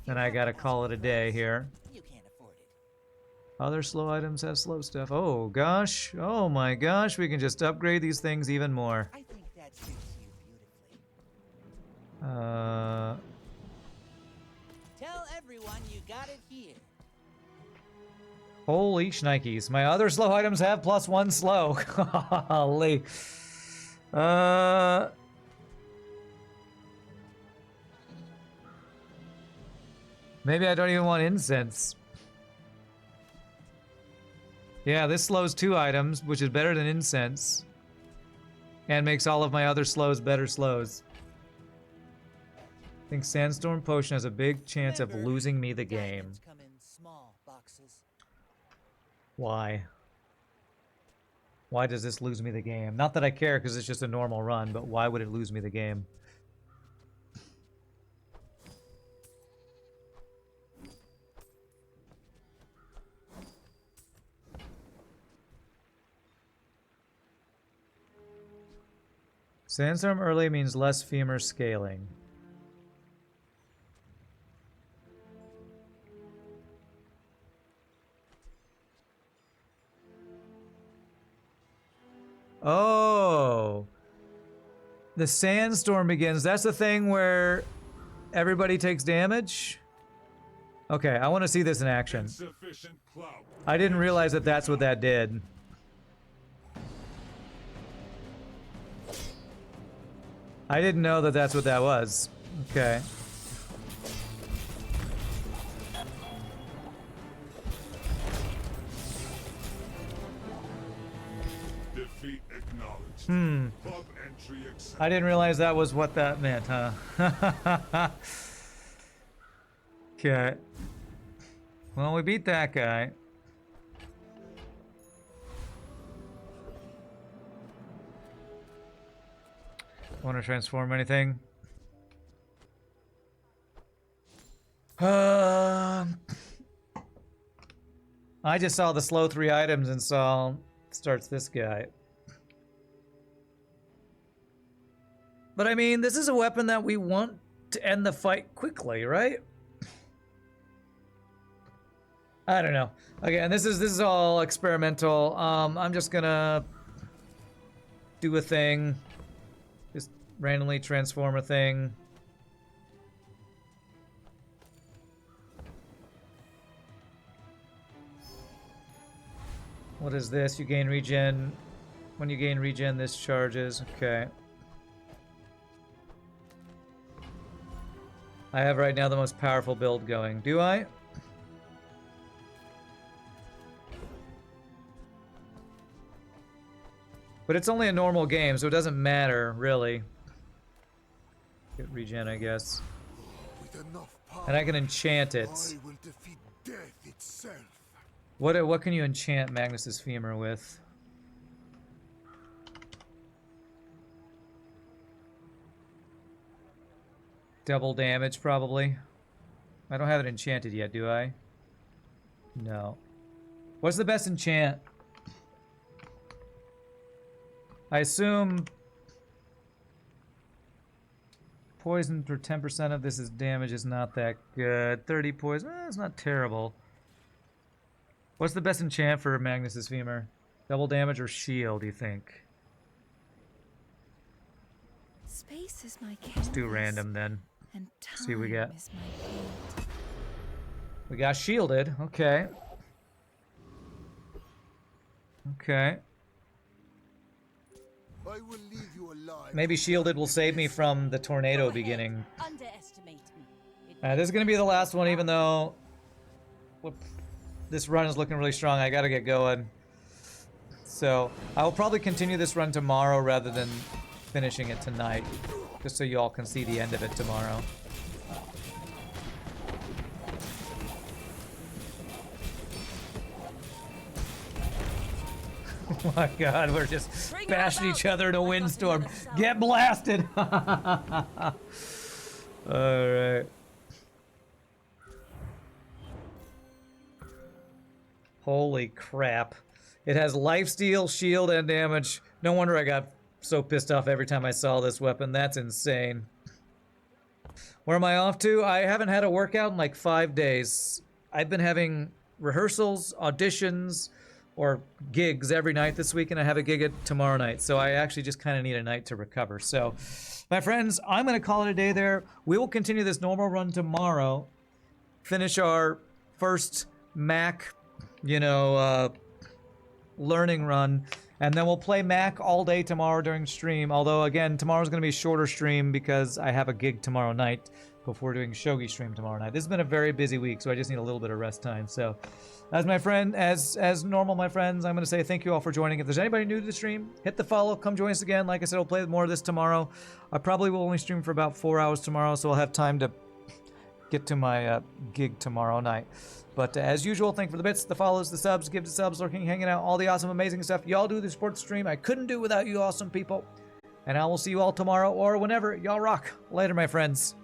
Then I gotta call it a day here. You can't afford it. Other slow items have slow stuff. Oh gosh. Oh my gosh, we can just upgrade these things even more. I think that suits you beautifully. Tell everyone you got it here. Holy shnikes. My other slow items have +1 slow. Holy. Maybe I don't even want incense. Yeah, this slows 2 items, which is better than incense. And makes all of my other slows better slows. I think Sandstorm Potion has a big chance of Remember, losing me the game. diamonds come in small boxes. Why? Why does this lose me the game? Not that I care, because it's just a normal run, but why would it lose me the game? Sandstorm early means less femur scaling. Oh. The sandstorm begins. That's the thing where everybody takes damage? Okay, I want to see this in action. I didn't realize that that's what that did. I didn't know that that's what that was. Okay. Defeat acknowledged. Club entry accepted. I didn't realize that was what that meant, huh? Okay. Well, we beat that guy. Want to transform anything? I just saw the slow 3 items and saw starts this guy. But I mean, this is a weapon that we want to end the fight quickly, right? I don't know. Again, this is all experimental. I'm just gonna do a thing. Just randomly transform a thing. What is this? You gain regen. When you gain regen, this charges. Okay. I have right now the most powerful build going. Do I? But it's only a normal game, so it doesn't matter, really. Get regen, I guess. With enough power, And I can enchant it. I will defeat death itself. What can you enchant Magnus's femur with? Double damage, probably. I don't have it enchanted yet, do I? No. What's the best enchant? I assume poison for 10% of this is damage is not that good. 30 poison, it's not terrible. What's the best enchant for Magnus's femur? Double damage or shield, do you think? Space is my canvas. Let's do random then. And See what we time get. is my paint. We got shielded. Okay. Okay. I will leave you alive. Maybe shielded will save me from the tornado beginning. Underestimate me. This is going to be the last one, even though this run is looking really strong. I got to get going. So I will probably continue this run tomorrow rather than finishing it tonight, just so you all can see the end of it tomorrow. Oh my god, we're just bashing each other in a windstorm. Get blasted! Alright. Holy crap. It has lifesteal, shield, and damage. No wonder I got so pissed off every time I saw this weapon. That's insane. Where am I off to? I haven't had a workout in like 5 days. I've been having rehearsals, auditions, or gigs every night this week, and I have a gig tomorrow night. So I actually just kind of need a night to recover. So, my friends, I'm going to call it a day there. We will continue this normal run tomorrow. Finish our first Mac learning run. And then we'll play Mac all day tomorrow during stream. Although, again, tomorrow's going to be a shorter stream because I have a gig tomorrow night before doing Shogi stream tomorrow night. This has been a very busy week, so I just need a little bit of rest time. So, as normal, my friends, I'm going to say thank you all for joining. If there's anybody new to the stream, hit the follow. Come join us again. Like I said, I'll play more of this tomorrow. I probably will only stream for about 4 hours tomorrow, so I'll have time to get to my gig tomorrow night. But as usual, thank you for the bits, the follows, the subs, give the subs, lurking, hanging out, all the awesome, amazing stuff y'all do to support the stream. I couldn't do without you awesome people. And I will see you all tomorrow or whenever. Y'all rock. Later, my friends.